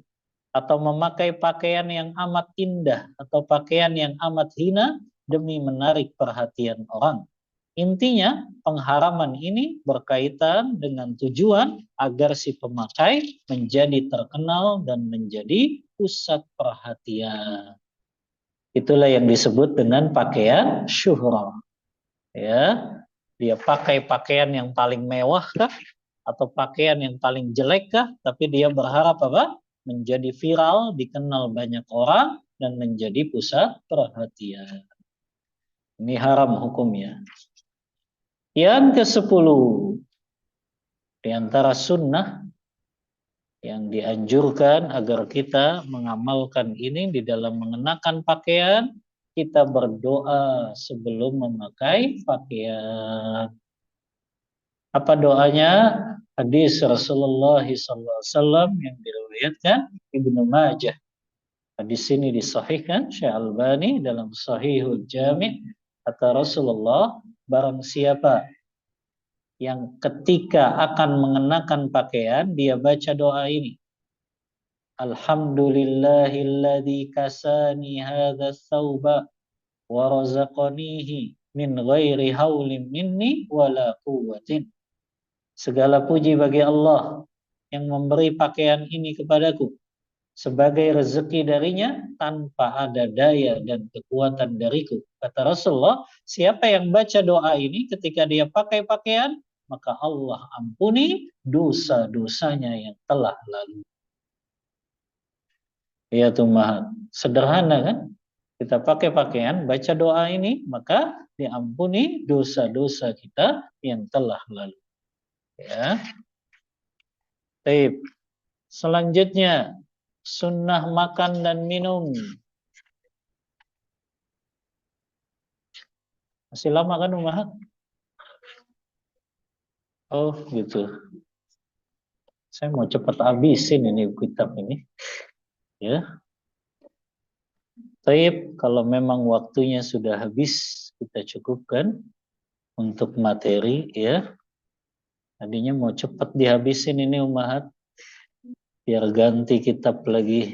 atau memakai pakaian yang amat indah atau pakaian yang amat hina demi menarik perhatian orang. Intinya, pengharaman ini berkaitan dengan tujuan agar si pemakai menjadi terkenal dan menjadi pusat perhatian. Itulah yang disebut dengan pakaian syuhrah. Ya, dia pakai pakaian yang paling mewah kah? Atau pakaian yang paling jelek kah? Tapi dia berharap apa? Menjadi viral, dikenal banyak orang, dan menjadi pusat perhatian. Ini haram hukumnya. Yang ke-10, di antara sunnah yang dianjurkan agar kita mengamalkan ini di dalam mengenakan pakaian, kita berdoa sebelum memakai pakaian. Apa doanya? Hadis Rasulullah SAW yang diriwayatkan Ibnu Majah. Hadis ini disahihkan Syekh Albani dalam Sahihul Jami'. Kata Rasulullah, barang siapa yang ketika akan mengenakan pakaian, dia baca doa ini. Alhamdulillahilladzi kasani hadza tsauba wa razaqanihi min ghairi haulin minni wala quwwatin. Segala puji bagi Allah yang memberi pakaian ini kepadaku sebagai rezeki darinya tanpa ada daya dan kekuatan dariku. Kata Rasulullah, siapa yang baca doa ini ketika dia pakai pakaian, maka Allah ampuni dosa-dosanya yang telah lalu. Ya Tuhan, sederhana kan? Kita pakai pakaian, baca doa ini, maka diampuni dosa-dosa kita yang telah lalu. Ya. Baik. Selanjutnya, sunnah makan dan minum. Masih lama kan Umahat? Oh gitu. Saya mau cepat habisin ini kitab ini. Ya. Baik, kalau memang waktunya sudah habis, kita cukupkan untuk materi ya. Tadinya mau cepat dihabisin ini Umahat. Biar ganti kitab lagi.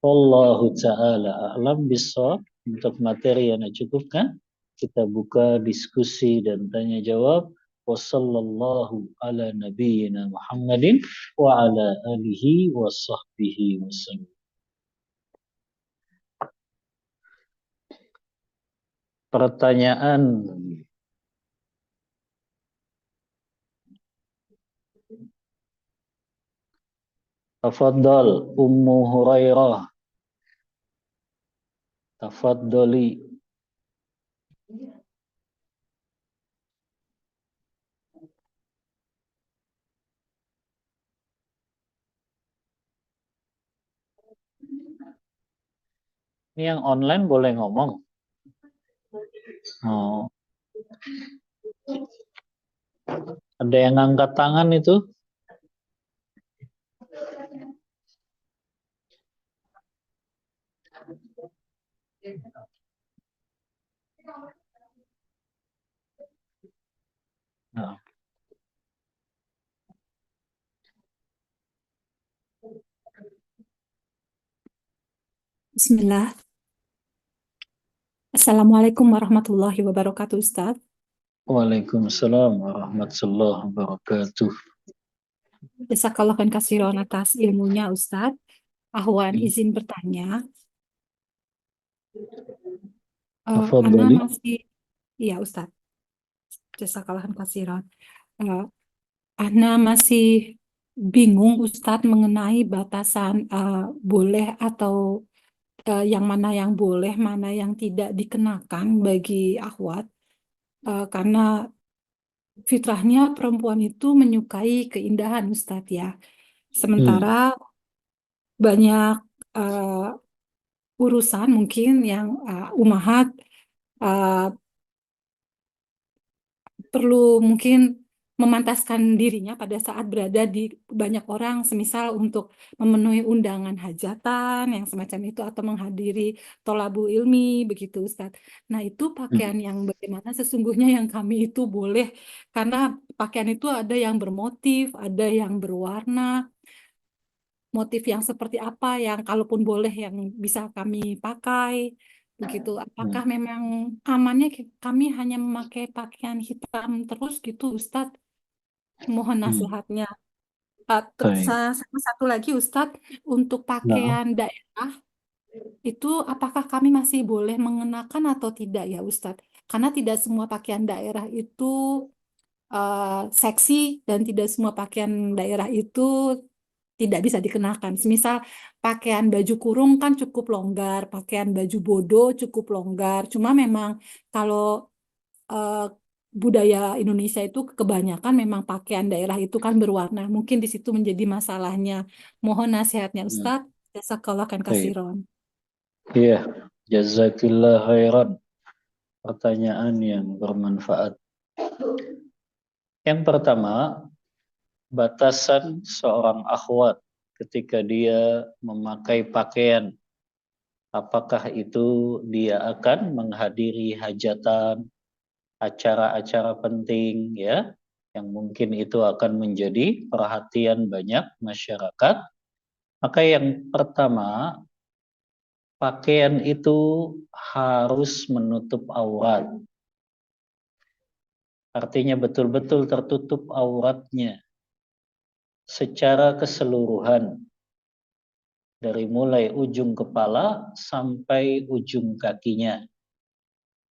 Wallahu ta'ala a'lam bissawab. Untuk materi yang cukupkan, kita buka diskusi dan tanya jawab. Wassallallahu ala nabiyyina Muhammadin wa ala alihi wa sahbihi wasallam. Pertanyaan. Tafadhal Ummu Hurairah. Tafadhali. Ini yang online boleh ngomong. Oh. Ada yang angkat tangan itu? Nah. Bismillah. Assalamualaikum warahmatullahi wabarakatuh, Ustaz. Waalaikumsalam warahmatullahi wabarakatuh. Jazakallah khairan atas ilmunya, Ustaz. Ahwan izin bertanya. Ana masih, iya Ustaz. Jazakallah khairan. Ana masih bingung, Ustaz, mengenai batasan boleh atau yang mana yang boleh, mana yang tidak dikenakan bagi akhwat. Karena fitrahnya perempuan itu menyukai keindahan, Ustadz ya. Sementara banyak urusan mungkin yang umahat perlu mungkin memantaskan dirinya pada saat berada di banyak orang, semisal untuk memenuhi undangan hajatan yang semacam itu atau menghadiri tholabul ilmi begitu, Ustadz. Nah, itu pakaian yang bagaimana sesungguhnya yang kami itu boleh, karena pakaian itu ada yang bermotif, ada yang berwarna. motif yang seperti apa yang kalaupun boleh yang bisa kami pakai begitu. Apakah memang amannya kami hanya memakai pakaian hitam terus gitu, Ustadz? Mohon nasihatnya. Terus Baik. sama satu lagi Ustadz, untuk Nah, pakaian daerah itu apakah kami masih boleh mengenakan atau tidak ya Ustadz? Karena tidak semua pakaian daerah itu seksi dan tidak semua pakaian daerah itu tidak bisa dikenakan. Semisal pakaian baju kurung kan cukup longgar, pakaian baju bodo cukup longgar. Cuma memang kalau eh, budaya Indonesia itu kebanyakan memang pakaian daerah itu kan berwarna. Mungkin di situ menjadi masalahnya. Mohon nasihatnya Ustadz. Jazakallah kan baik. kasiron. Iya, jazakillah khairan. Pertanyaan yang bermanfaat. Yang pertama, batasan seorang akhwat ketika dia memakai pakaian. Apakah itu dia akan menghadiri hajatan, acara-acara penting ya, yang mungkin itu akan menjadi perhatian banyak masyarakat. Maka yang pertama, pakaian itu harus menutup aurat. Artinya betul-betul tertutup auratnya secara keseluruhan. Dari mulai ujung kepala sampai ujung kakinya.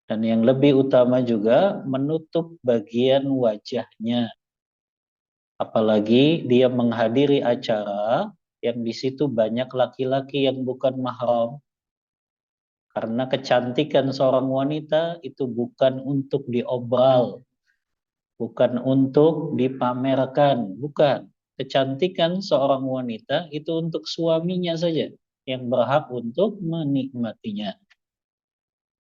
Dan yang lebih utama juga menutup bagian wajahnya. Apalagi dia menghadiri acara yang di situ banyak laki-laki yang bukan mahram. Karena kecantikan seorang wanita itu bukan untuk diobral, bukan untuk dipamerkan, bukan. Kecantikan seorang wanita itu untuk suaminya saja yang berhak untuk menikmatinya.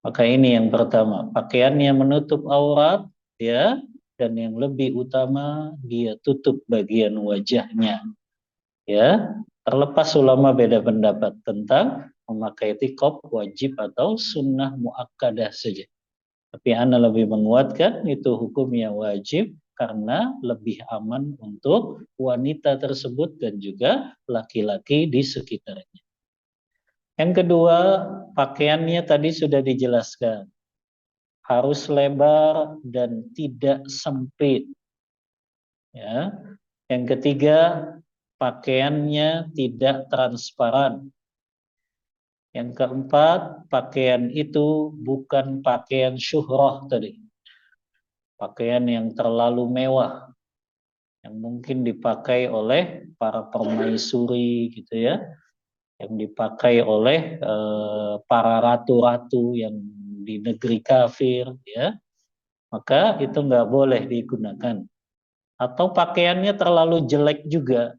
Maka ini yang pertama, pakaiannya menutup aurat ya, dan yang lebih utama dia tutup bagian wajahnya ya. Terlepas ulama beda pendapat tentang memakai tikop wajib atau sunnah muakkadah saja. Tapi ana lebih menguatkan itu hukumnya wajib karena lebih aman untuk wanita tersebut dan juga laki-laki di sekitarnya. Yang kedua, pakaiannya tadi sudah dijelaskan. Harus lebar dan tidak sempit. Ya. Yang ketiga, pakaiannya tidak transparan. Yang keempat, pakaian itu bukan pakaian syuhrah tadi. Pakaian yang terlalu mewah, yang mungkin dipakai oleh para permaisuri gitu ya, yang dipakai oleh para ratu-ratu yang di negeri kafir ya, maka itu nggak boleh digunakan. Atau pakaiannya terlalu jelek juga,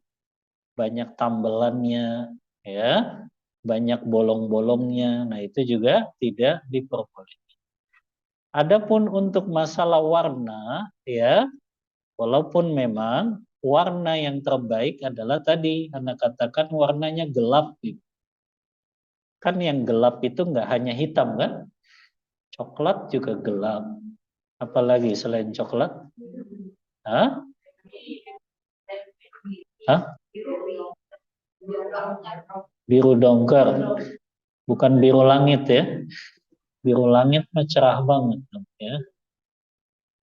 banyak tambelannya ya, banyak bolong-bolongnya, nah itu juga tidak diperbolehkan. Adapun untuk masalah warna ya, walaupun memang warna yang terbaik adalah tadi Anda katakan warnanya gelap gitu. Kan yang gelap itu nggak hanya hitam kan? Coklat juga gelap. Apalagi selain coklat? Hah? Hah? Biru dongker. Bukan biru langit ya. Biru langit mah cerah banget ya.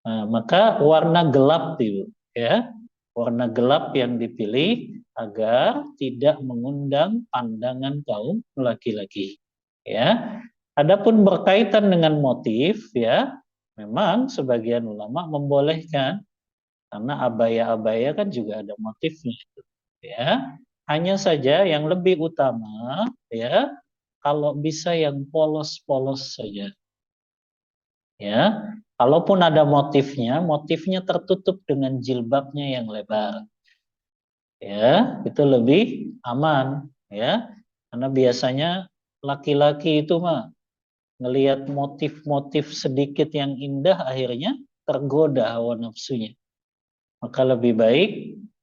Nah, maka warna gelap itu ya. Warna gelap yang dipilih agar tidak mengundang pandangan kaum laki-laki. Ya. Adapun berkaitan dengan motif ya, memang sebagian ulama membolehkan karena abaya-abaya kan juga ada motifnya ya. Hanya saja yang lebih utama ya, kalau bisa yang polos-polos saja. Ya. Kalaupun ada motifnya, motifnya tertutup dengan jilbabnya yang lebar. Ya, itu lebih aman ya. Karena biasanya laki-laki itu mah ngelihat motif-motif sedikit yang indah akhirnya tergoda hawa nafsunya. Maka lebih baik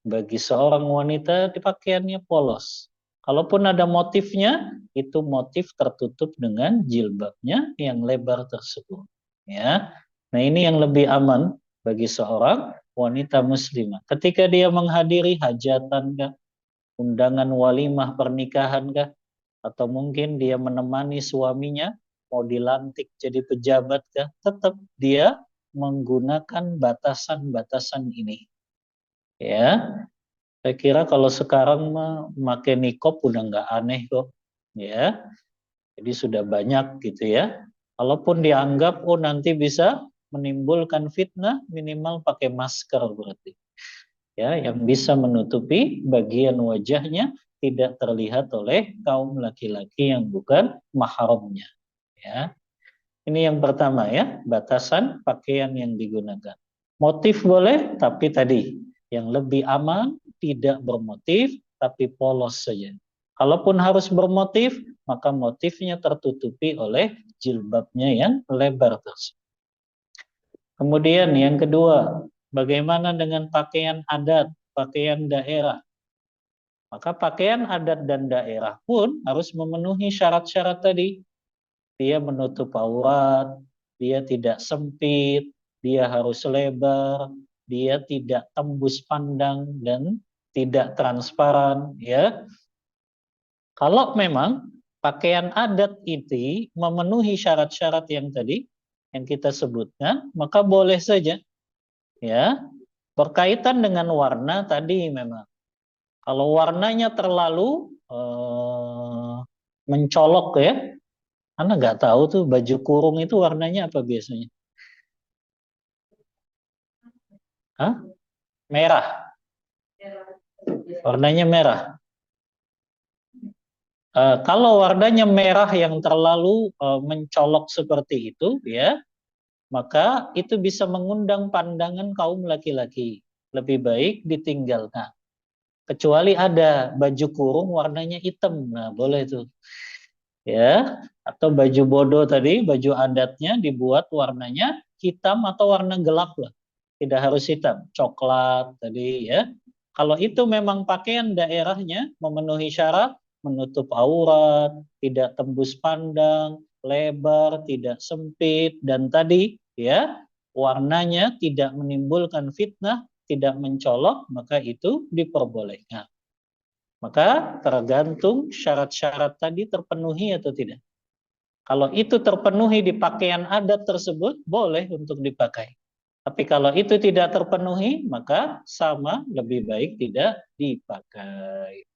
bagi seorang wanita di pakaiannya polos. Kalaupun ada motifnya, itu motif tertutup dengan jilbabnya yang lebar tersebut. Ya, nah ini yang lebih aman bagi seorang wanita muslimah. Ketika dia menghadiri hajatan, undangan walimah pernikahan kah? Atau mungkin dia menemani suaminya mau dilantik jadi pejabat kah? Tetap dia menggunakan batasan-batasan ini. Ya, saya kira kalau sekarang mah pakai nikob udah nggak aneh kok. Ya, jadi sudah banyak gitu ya. Kalaupun dianggap oh nanti bisa menimbulkan fitnah, minimal pakai masker berarti. Ya, yang bisa menutupi bagian wajahnya tidak terlihat oleh kaum laki-laki yang bukan mahramnya. Ya, ini yang pertama ya, batasan pakaian yang digunakan. Motif boleh, tapi tadi yang lebih aman tidak bermotif, tapi polos saja. Kalaupun harus bermotif, maka motifnya tertutupi oleh jilbabnya yang lebar tersebut. Kemudian yang kedua, bagaimana dengan pakaian adat, pakaian daerah? Maka pakaian adat dan daerah pun harus memenuhi syarat-syarat tadi. Dia menutup aurat, dia tidak sempit, dia harus lebar, dia tidak tembus pandang dan tidak transparan, ya. Kalau memang pakaian adat itu memenuhi syarat-syarat yang tadi yang kita sebutkan, maka boleh saja, ya. Berkaitan dengan warna tadi memang. Kalau warnanya terlalu mencolok ya, Anda nggak tahu tuh baju kurung itu warnanya apa biasanya? Hah? Merah. Warnanya merah. Kalau warnanya merah yang terlalu mencolok seperti itu, ya, maka itu bisa mengundang pandangan kaum laki-laki. Lebih baik ditinggalkan. Kecuali ada baju kurung warnanya hitam, nah boleh tuh. Ya, atau baju bodo tadi, baju adatnya dibuat warnanya hitam atau warna gelap lah. Tidak harus hitam, coklat tadi ya. Kalau itu memang pakaian daerahnya memenuhi syarat, menutup aurat, tidak tembus pandang, lebar, tidak sempit, dan tadi ya warnanya tidak menimbulkan fitnah, tidak mencolok, maka itu diperbolehkan. Maka tergantung syarat-syarat tadi terpenuhi atau tidak. Kalau itu terpenuhi di pakaian adat tersebut, boleh untuk dipakai. Tapi kalau itu tidak terpenuhi, maka sama lebih baik tidak dipakai.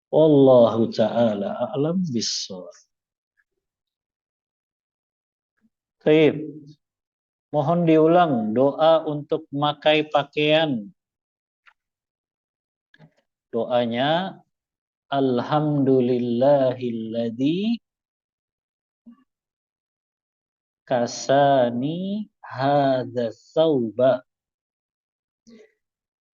Wallahu ta'ala a'lam bishawab. Baik. Mohon diulang doa untuk memakai pakaian. Doanya Alhamdulillahilladzi kasani hadza tsauba.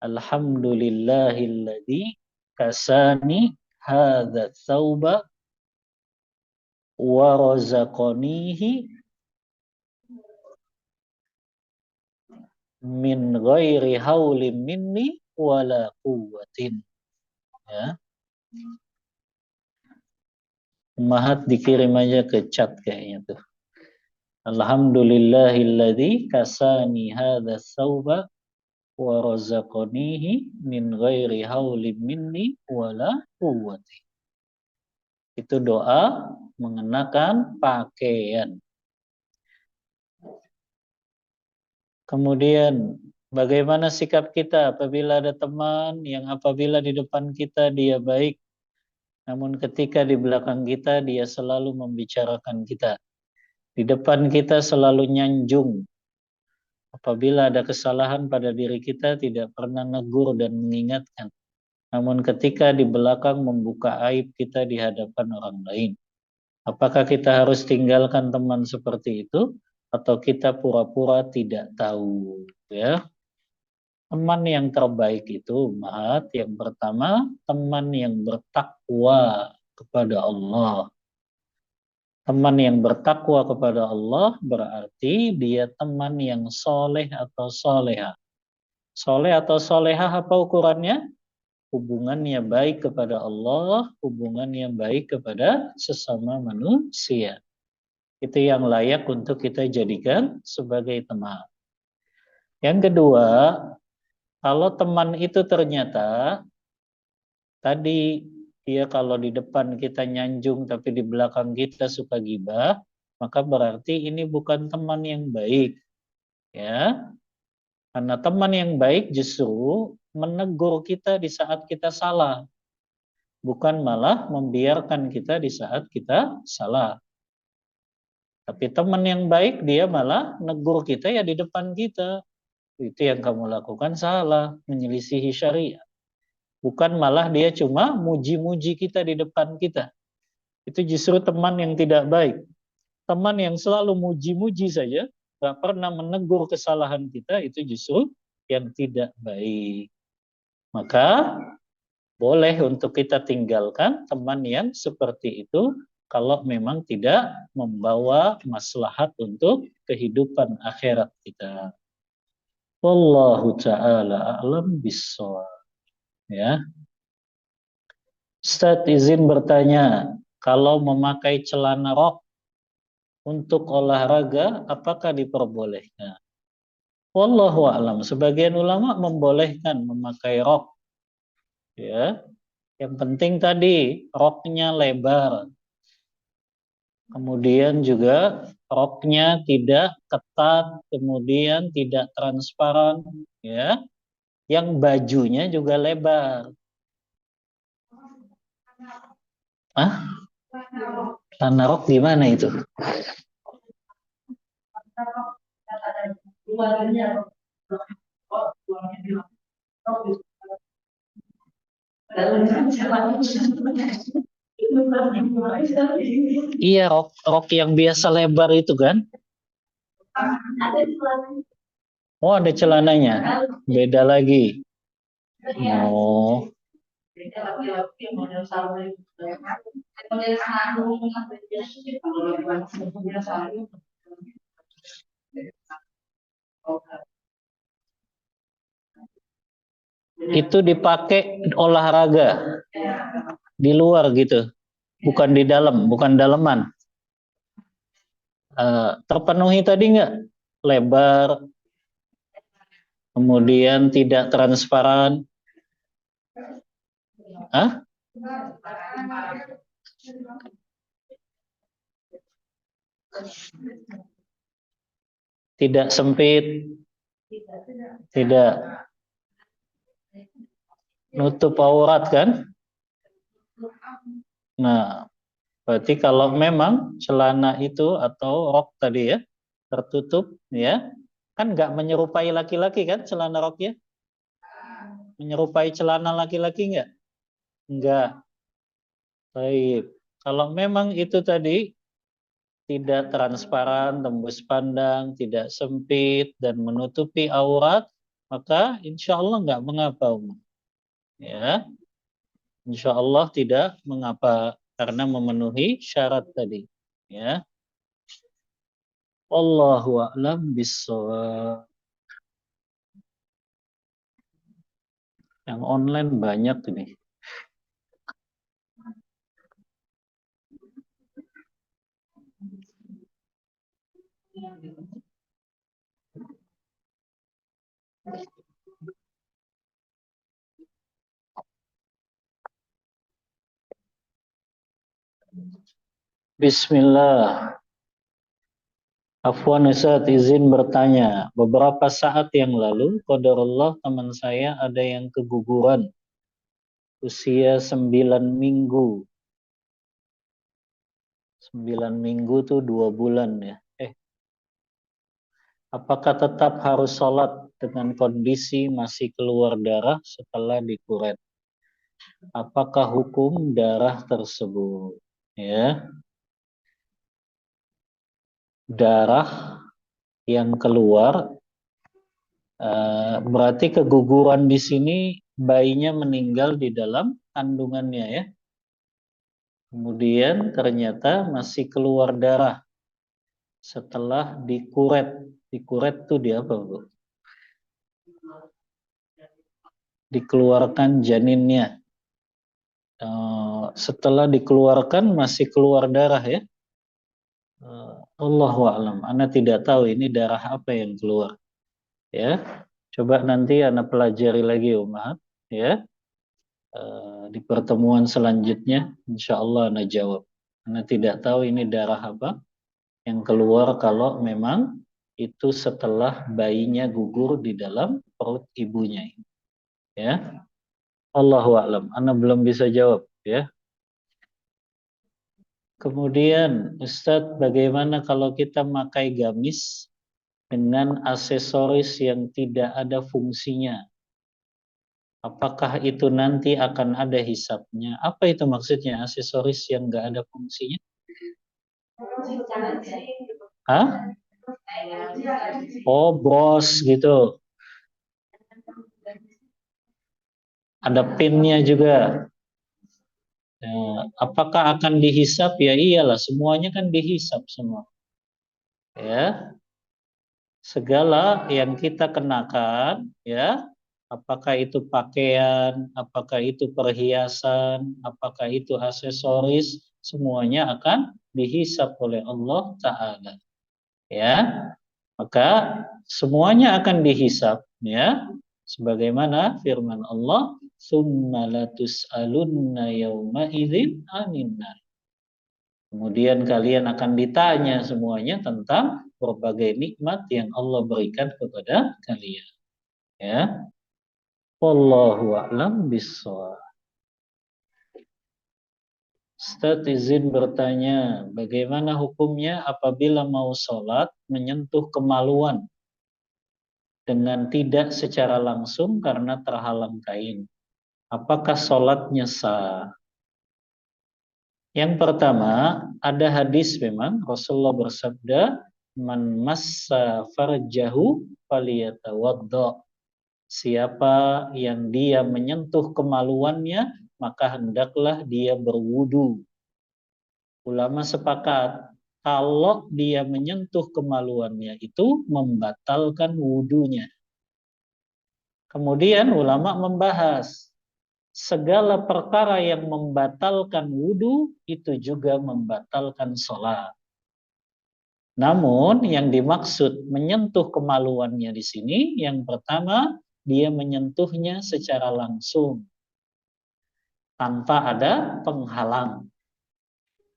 Alhamdulillahilladzi kasani hadza tsauba wa razaqanihi min ghairi haulin minni wala quwwatin. Ya. Mahat dikirim aja ke chat kayaknya tuh. Alhamdulillahilladzi kasani hadza tsauba wa razaqanihi min ghairi haulin minni wala quwwati. Itu doa mengenakan pakaian. Kemudian bagaimana sikap kita apabila ada teman yang apabila di depan kita dia baik, namun ketika di belakang kita dia selalu membicarakan kita. Di depan kita selalu nyanjung. Apabila ada kesalahan pada diri kita tidak pernah negur dan mengingatkan. Namun ketika di belakang membuka aib kita di hadapan orang lain. Apakah kita harus tinggalkan teman seperti itu? Atau kita pura-pura tidak tahu? Ya. Teman yang terbaik itu, Mahat, yang pertama, teman yang bertakwa kepada Allah. Teman yang bertakwa kepada Allah berarti dia teman yang soleh atau soleha. Soleh atau soleha apa ukurannya? Hubungannya baik kepada Allah, hubungannya baik kepada sesama manusia. Itu yang layak untuk kita jadikan sebagai teman. Yang kedua, kalau teman itu ternyata Tadi dia kalau di depan kita nyanjung tapi di belakang kita suka gibah, maka berarti ini bukan teman yang baik. Ya, karena teman yang baik justru menegur kita di saat kita salah, bukan malah membiarkan kita di saat kita salah. Tapi teman yang baik dia malah negur kita ya di depan kita. Itu yang kamu lakukan salah, menyelisihi syariat. Bukan malah dia cuma muji-muji kita di depan kita. Itu justru teman yang tidak baik. Teman yang selalu muji-muji saja, gak pernah menegur kesalahan kita, itu justru yang tidak baik. Maka boleh untuk kita tinggalkan teman yang seperti itu kalau memang tidak membawa maslahat untuk kehidupan akhirat kita. Wallahu ta'ala a'lam bissawab. Ya. Ustaz izin bertanya, kalau memakai celana rok untuk olahraga, apakah diperbolehkan? Wallahu a'lam. Sebagian ulama membolehkan memakai rok. Ya, yang penting tadi roknya lebar. Kemudian juga roknya tidak ketat, kemudian tidak transparan, ya. Yang bajunya juga lebar. Ah, celana rok gimana itu? Iya, rok rok yang biasa lebar itu kan? Oh, ada celananya. Beda lagi. Oh. Itu dipakai olahraga di luar gitu, bukan di dalam, bukan daleman. Terpenuhi tadi nggak? Lebar, kemudian tidak transparan. Hah? Tidak sempit, tidak nutup aurat kan? Nah, berarti kalau memang celana itu atau rok tadi ya tertutup ya, kan nggak menyerupai laki-laki kan celana roknya? Menyerupai celana laki-laki nggak? Enggak. Baik. Kalau memang itu tadi tidak transparan, tembus pandang, tidak sempit, dan menutupi aurat, maka insya Allah nggak mengapa. Ya, insya Allah tidak mengapa karena memenuhi syarat tadi. Ya, Allahu a'lam bishawab. Yang online banyak ini. Bismillah. Afwan Ustaz, izin bertanya. Beberapa saat yang lalu, qadarullah teman saya ada yang keguguran. Usia 9 minggu. 9 minggu tuh 2 bulan ya. Apakah tetap harus sholat dengan kondisi masih keluar darah setelah dikuret? Apakah hukum darah tersebut? Ya, darah yang keluar berarti keguguran di sini bayinya meninggal di dalam kandungannya ya. Kemudian ternyata masih keluar darah setelah dikuret. Dikuret tuh dia apa, Bu? Dikeluarkan janinnya. Setelah dikeluarkan masih keluar darah ya. Allahu a'lam. Ana tidak tahu ini darah apa yang keluar. Ya. Coba nanti Ana pelajari lagi Umat, ya. Di pertemuan selanjutnya, insya Allah Anda jawab. Karena tidak tahu ini darah apa yang keluar kalau memang itu setelah bayinya gugur di dalam perut ibunya. Ya, Allahu a'lam. Anda belum bisa jawab, ya. Kemudian, Ustadz, bagaimana kalau kita pakai gamis dengan aksesoris yang tidak ada fungsinya? Apakah itu nanti akan ada hisapnya? Apa itu maksudnya aksesoris yang nggak ada fungsinya? Hah? Oh, bros gitu. Ada pinnya juga. Apakah akan dihisap? Ya iyalah, semuanya kan dihisap semua. Ya, segala yang kita kenakan, ya, apakah itu pakaian, apakah itu perhiasan, apakah itu aksesoris, semuanya akan dihisap oleh Allah Ta'ala. Ya, maka semuanya akan dihisap, ya, sebagaimana firman Allah, "Tsumma latus'alunna yauma idzin 'anin nar." Kemudian kalian akan ditanya semuanya tentang berbagai nikmat yang Allah berikan kepada kalian. Ya, wallahu a'lam bishawab. Ustaz izin bertanya, bagaimana hukumnya apabila mau sholat menyentuh kemaluan dengan tidak secara langsung karena terhalang kain? Apakah sholatnya sah? Yang pertama, ada hadis memang Rasulullah bersabda, "Man massa farjahu faliyatawaddo." Siapa yang dia menyentuh kemaluannya, maka hendaklah dia berwudu. Ulama sepakat, kalau dia menyentuh kemaluannya itu membatalkan wudunya. Kemudian ulama membahas, segala perkara yang membatalkan wudu itu juga membatalkan sholat. Namun yang dimaksud menyentuh kemaluannya di sini, yang pertama dia menyentuhnya secara langsung tanpa ada penghalang.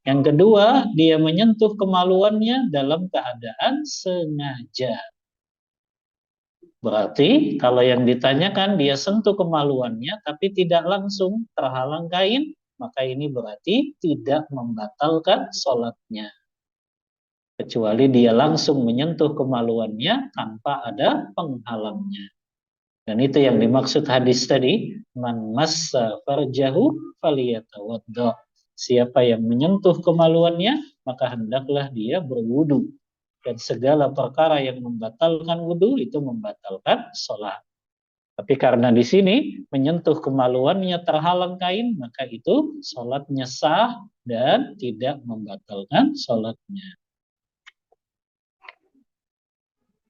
Yang kedua, dia menyentuh kemaluannya dalam keadaan sengaja. Berarti kalau yang ditanyakan dia sentuh kemaluannya tapi tidak langsung terhalang kain, maka ini berarti tidak membatalkan sholatnya. Kecuali dia langsung menyentuh kemaluannya tanpa ada penghalangnya. Dan itu yang dimaksud hadis tadi, man massa farjahu faliyatawaddo. Siapa yang menyentuh kemaluannya, maka hendaklah dia berwudu. Dan segala perkara yang membatalkan wudu itu membatalkan sholat. Tapi karena di sini menyentuh kemaluannya terhalang kain, maka itu sholatnya sah dan tidak membatalkan sholatnya.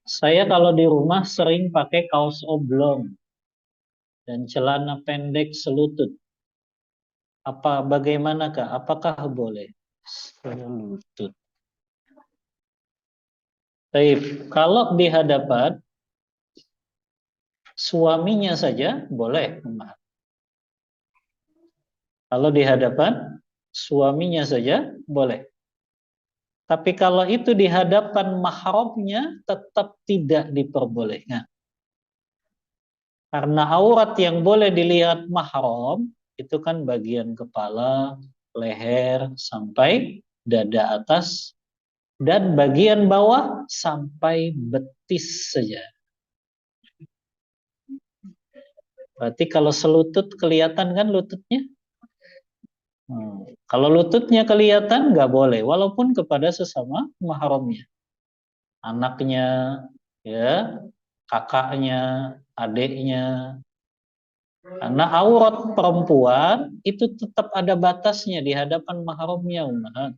Saya kalau di rumah sering pakai kaos oblong dan celana pendek selutut. Bagaimanakah? Apakah boleh? Selutut. Baik, kalau di hadapan suaminya saja boleh memakai. Kalau di hadapan suaminya saja boleh. Tapi kalau itu di hadapan mahramnya tetap tidak diperbolehkan. Karena aurat yang boleh dilihat mahram itu kan bagian kepala, leher, sampai dada atas, dan bagian bawah sampai betis saja. Berarti kalau selutut kelihatan kan lututnya? Kalau lututnya kelihatan nggak boleh, walaupun kepada sesama mahramnya, anaknya, ya, kakaknya, adiknya. Karena aurat perempuan itu tetap ada batasnya di hadapan mahramnya, Umar.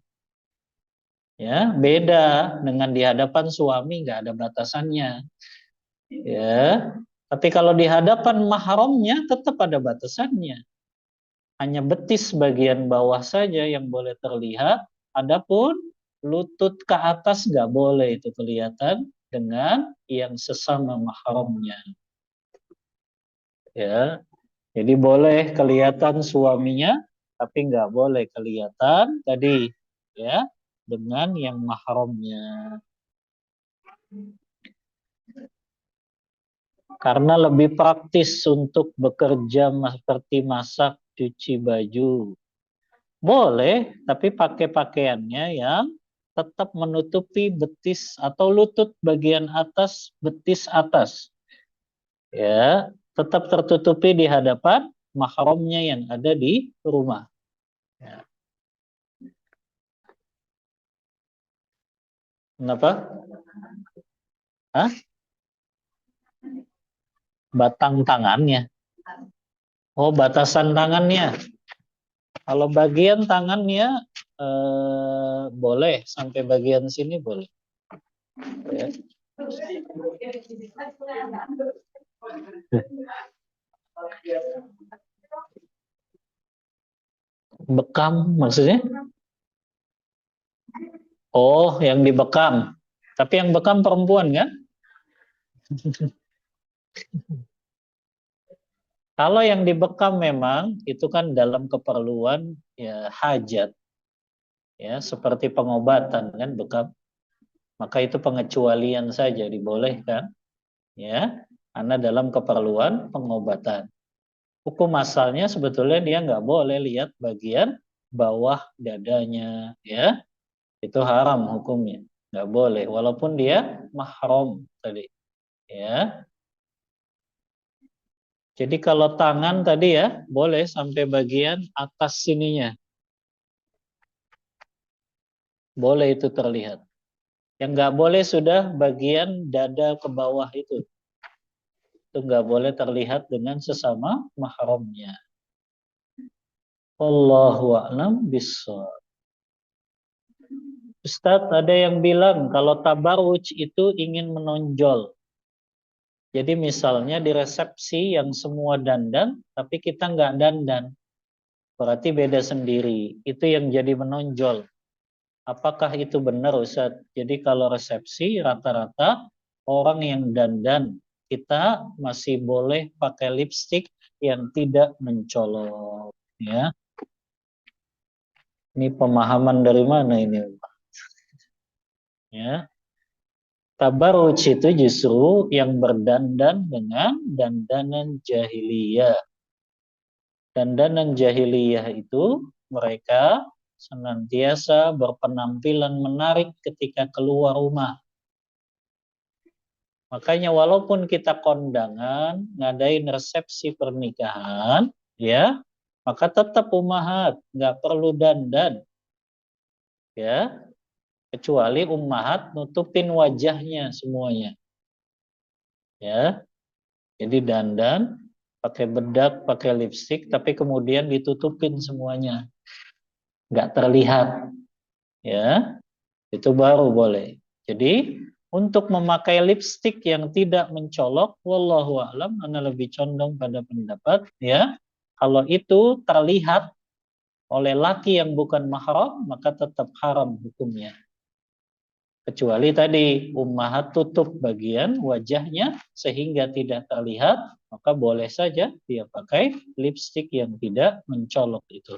Ya, beda dengan di hadapan suami nggak ada batasannya. Ya, tapi kalau di hadapan mahramnya tetap ada batasannya. Hanya betis bagian bawah saja yang boleh terlihat. Adapun lutut ke atas nggak boleh itu kelihatan dengan yang sesama mahramnya. Ya, Jadi boleh kelihatan suaminya, tapi nggak boleh kelihatan tadi ya dengan yang mahramnya. Karena lebih praktis untuk bekerja seperti masak, cuci baju. Boleh, tapi pakai pakaiannya yang tetap menutupi betis atau lutut bagian atas, betis atas. Ya, tetap tertutupi di hadapan mahramnya yang ada di rumah. Ya. Kenapa? Hah? Batang tangannya. Oh, batasan tangannya. Kalau bagian tangannya boleh sampai bagian sini boleh. Ya. Bekam maksudnya? Oh, yang dibekam. Tapi yang bekam perempuan kan? Kalau yang dibekam memang itu kan dalam keperluan ya hajat ya seperti pengobatan kan bekam. Maka itu pengecualian saja dibolehkan ya karena dalam keperluan pengobatan. Hukum asalnya sebetulnya dia nggak boleh lihat bagian bawah dadanya ya. Itu haram hukumnya. Nggak boleh walaupun dia mahram tadi ya. Jadi kalau tangan tadi ya boleh sampai bagian atas sininya. Boleh itu terlihat. Yang nggak boleh sudah bagian dada ke bawah itu. Itu nggak boleh terlihat dengan sesama mahramnya. Wallahu a'lam bishawab. Ustadz, ada yang bilang kalau tabarruj itu ingin menonjol. Jadi misalnya di resepsi yang semua dandan, tapi kita nggak dandan. Berarti beda sendiri. Itu yang jadi menonjol. Apakah itu benar Ustadz? Jadi kalau resepsi rata-rata orang yang dandan, kita masih boleh pakai lipstik yang tidak mencolok. Ya, ini pemahaman dari mana ini? Ya, tabarruj itu justru yang berdandan dengan dandanan jahiliyah. Dandanan jahiliyah itu mereka senantiasa berpenampilan menarik ketika keluar rumah. Makanya walaupun kita kondangan, ngadain resepsi pernikahan, ya, maka tetap ummahat, nggak perlu dandan, ya, kecuali ummahat nutupin wajahnya semuanya, ya. Jadi dandan, pakai bedak, pakai lipstik, tapi kemudian ditutupin semuanya, nggak terlihat, ya, itu baru boleh. Jadi untuk memakai lipstik yang tidak mencolok, wallahu a'lam, ana lebih condong pada pendapat ya, kalau itu terlihat oleh laki yang bukan mahram, maka tetap haram hukumnya. Kecuali tadi ummahat tutup bagian wajahnya sehingga tidak terlihat, maka boleh saja dia pakai lipstik yang tidak mencolok itu.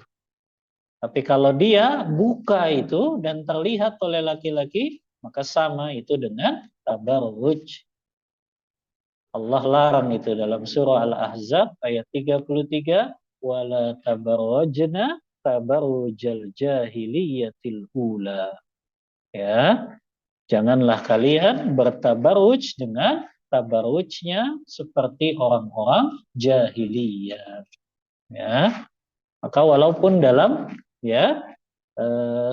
Tapi kalau dia buka itu dan terlihat oleh laki-laki, maka sama itu dengan tabarruj. Allah larang itu dalam surah Al-Ahzab ayat 33, wala tabarrujna tabarrujal jahiliyatil ula. Ya, janganlah kalian bertabarruj dengan tabarrujnya seperti orang-orang jahiliyah. Ya, maka walaupun dalam ya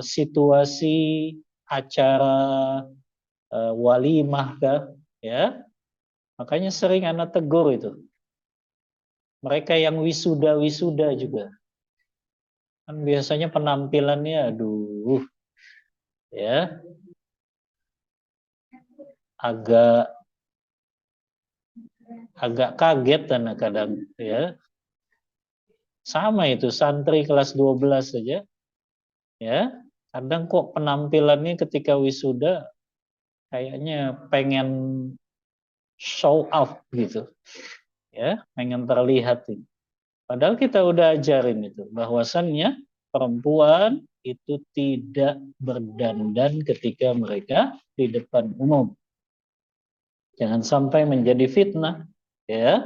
situasi acara walimah kah, ya, makanya sering anak tegur itu mereka yang wisuda juga kan biasanya penampilannya aduh ya agak agak kaget kadang ya, sama itu santri kelas 12 saja ya, kadang kok penampilannya ketika wisuda kayaknya pengen show off gitu ya, pengen terlihat. Padahal kita udah ajarin itu, bahwasannya perempuan itu tidak berdandan ketika mereka di depan umum. Jangan sampai menjadi fitnah, ya.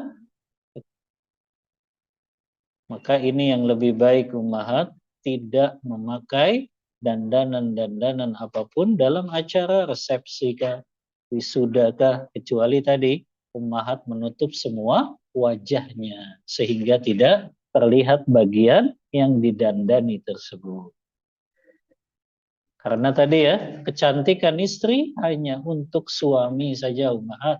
Maka ini yang lebih baik ummahat tidak memakai dandanan-dandanan apapun dalam acara resepsi kah, wisuda kah, kecuali tadi ummahat menutup semua wajahnya sehingga tidak terlihat bagian yang didandani tersebut. Karena tadi ya, kecantikan istri hanya untuk suami saja ummahat.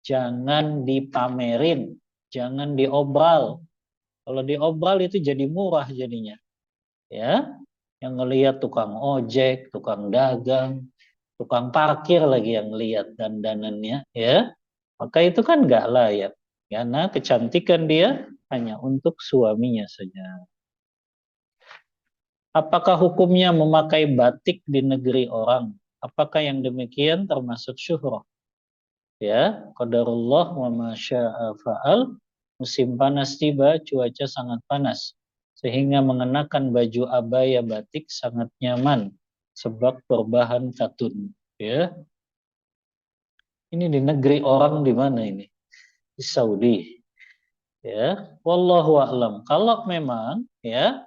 Jangan dipamerin, jangan diobral. Kalau diobral itu jadi murah jadinya. Ya, yang ngelihat tukang ojek, tukang dagang, tukang parkir lagi yang lihat dandanannya, ya. Maka itu kan nggak layak. Karena kecantikan dia hanya untuk suaminya saja. Apakah hukumnya memakai batik di negeri orang? Apakah yang demikian termasuk syuhrah? Ya, qadarullah wa masya'a fa'al. Musim panas tiba, cuaca sangat panas. Sehingga mengenakan baju abaya batik sangat nyaman sebab berbahan katun. Ya, ini di negeri orang di mana ini? Di Saudi. Ya, wallahu a'lam. Kalau memang ya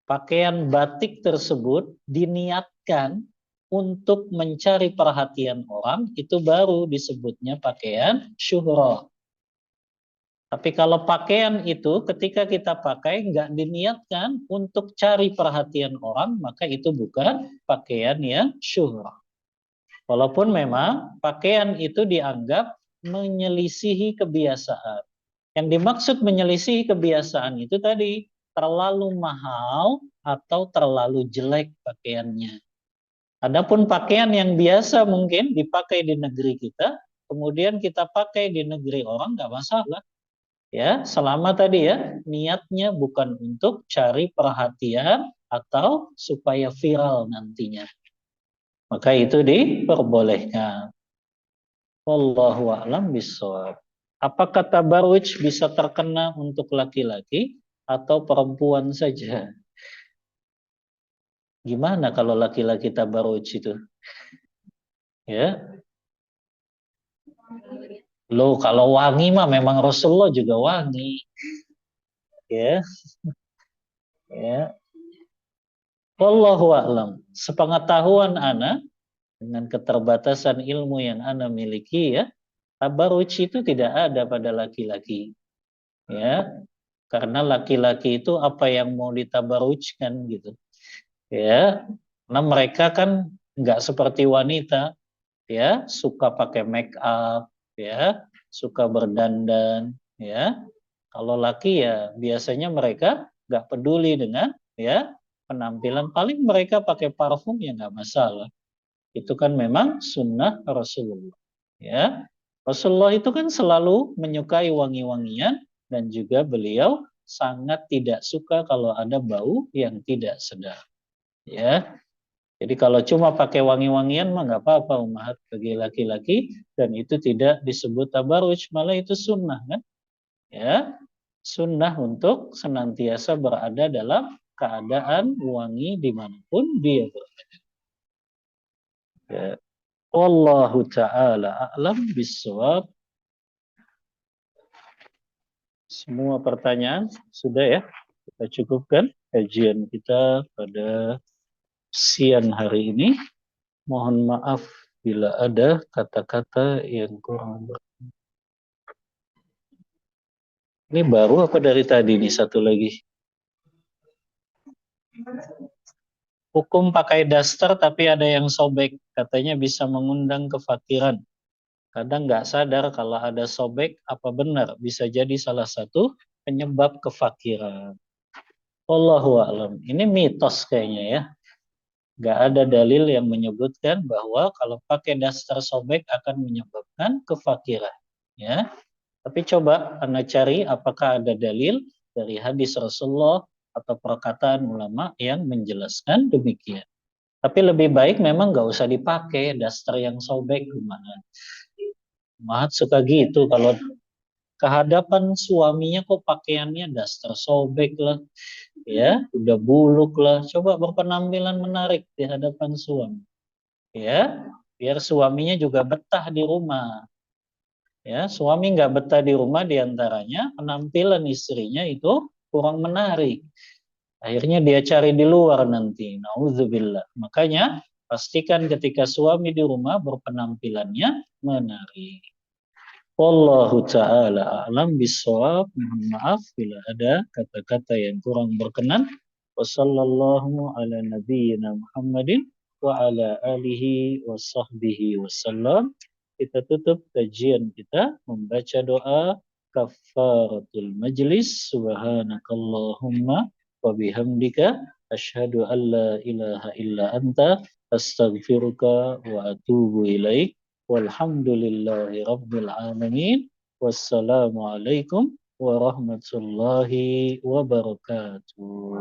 pakaian batik tersebut diniatkan untuk mencari perhatian orang, itu baru disebutnya pakaian syuhrah. Tapi kalau pakaian itu ketika kita pakai nggak diniatkan untuk cari perhatian orang, maka itu bukan pakaian yang syuhrah. Walaupun memang pakaian itu dianggap menyelisihi kebiasaan. Yang dimaksud menyelisihi kebiasaan itu tadi terlalu mahal atau terlalu jelek pakaiannya. Adapun pakaian yang biasa mungkin dipakai di negeri kita, kemudian kita pakai di negeri orang nggak masalah. Ya, selama tadi ya niatnya bukan untuk cari perhatian atau supaya viral nantinya. Maka itu diperbolehkan. Wallahu a'lam bishawab. Apakah tabarruj bisa terkena untuk laki-laki atau perempuan saja? Gimana kalau laki-laki tabarruj itu? Ya, lo kalau wangi mah memang Rasulullah juga wangi. Ya, ya. Wallahu a'lam. Sepengetahuan ana dengan keterbatasan ilmu yang ana miliki ya, tabarruj itu tidak ada pada laki-laki. Ya, karena laki-laki itu apa yang mau ditabarrujkan gitu. Ya, karena mereka kan nggak seperti wanita, ya, suka pakai make up, ya, suka berdandan, ya. Kalau laki ya biasanya mereka nggak peduli dengan ya penampilan, paling mereka pakai parfum ya nggak masalah. Itu kan memang sunnah Rasulullah. Ya, Rasulullah itu kan selalu menyukai wangi-wangian dan juga beliau sangat tidak suka kalau ada bau yang tidak sedap. Ya, jadi kalau cuma pakai wangi-wangian mah nggak apa-apa ummahat bagi laki-laki dan itu tidak disebut tabarruj, malah itu sunnah kan? Ya, sunnah untuk senantiasa berada dalam keadaan wangi dimanapun dia berada. Ya. Wallahu ta'ala a'lam bishawab. Semua pertanyaan sudah ya. Kita cukupkan kajian kita pada siang hari ini. Mohon maaf bila ada kata-kata yang kurang berkenan. Ini baru apa dari tadi nih satu lagi? Hukum pakai daster tapi ada yang sobek. Katanya bisa mengundang kefakiran. Kadang nggak sadar kalau ada sobek, apa benar bisa jadi salah satu penyebab kefakiran. Wallahu a'lam. Ini mitos kayaknya ya. Nggak ada dalil yang menyebutkan bahwa kalau pakai daster sobek akan menyebabkan kefakiran. Ya, tapi coba Anda cari apakah ada dalil dari hadis Rasulullah atau perkataan ulama yang menjelaskan demikian. Tapi lebih baik memang nggak usah dipakai daster yang sobek gimana. Mahat suka gitu kalau kehadapan suaminya kok pakaiannya daster sobek lah, ya, udah buluk lah. Coba berpenampilan menarik di hadapan suami, ya, biar suaminya juga betah di rumah. Ya, suami nggak betah di rumah diantaranya penampilan istrinya itu kurang menarik. Akhirnya dia cari di luar nanti. Nauzubillah. Makanya pastikan ketika suami di rumah berpenampilannya menarik. Wallahu ta'ala a'lam bishawab. Mohon maaf bila ada kata-kata yang kurang berkenan. Wassallallahu ala nabiyyina Muhammadin wa ala alihi wa sahbihi wasallam. Kita tutup kajian kita membaca doa kafaratul majlis. Subhanakallahumma wa bihamdika asyhadu an la ilaha illa anta astaghfiruka wa atubu ilaik. Walhamdulillahi Rabbil Alamin. Wassalamualaikum warahmatullahi wabarakatuh.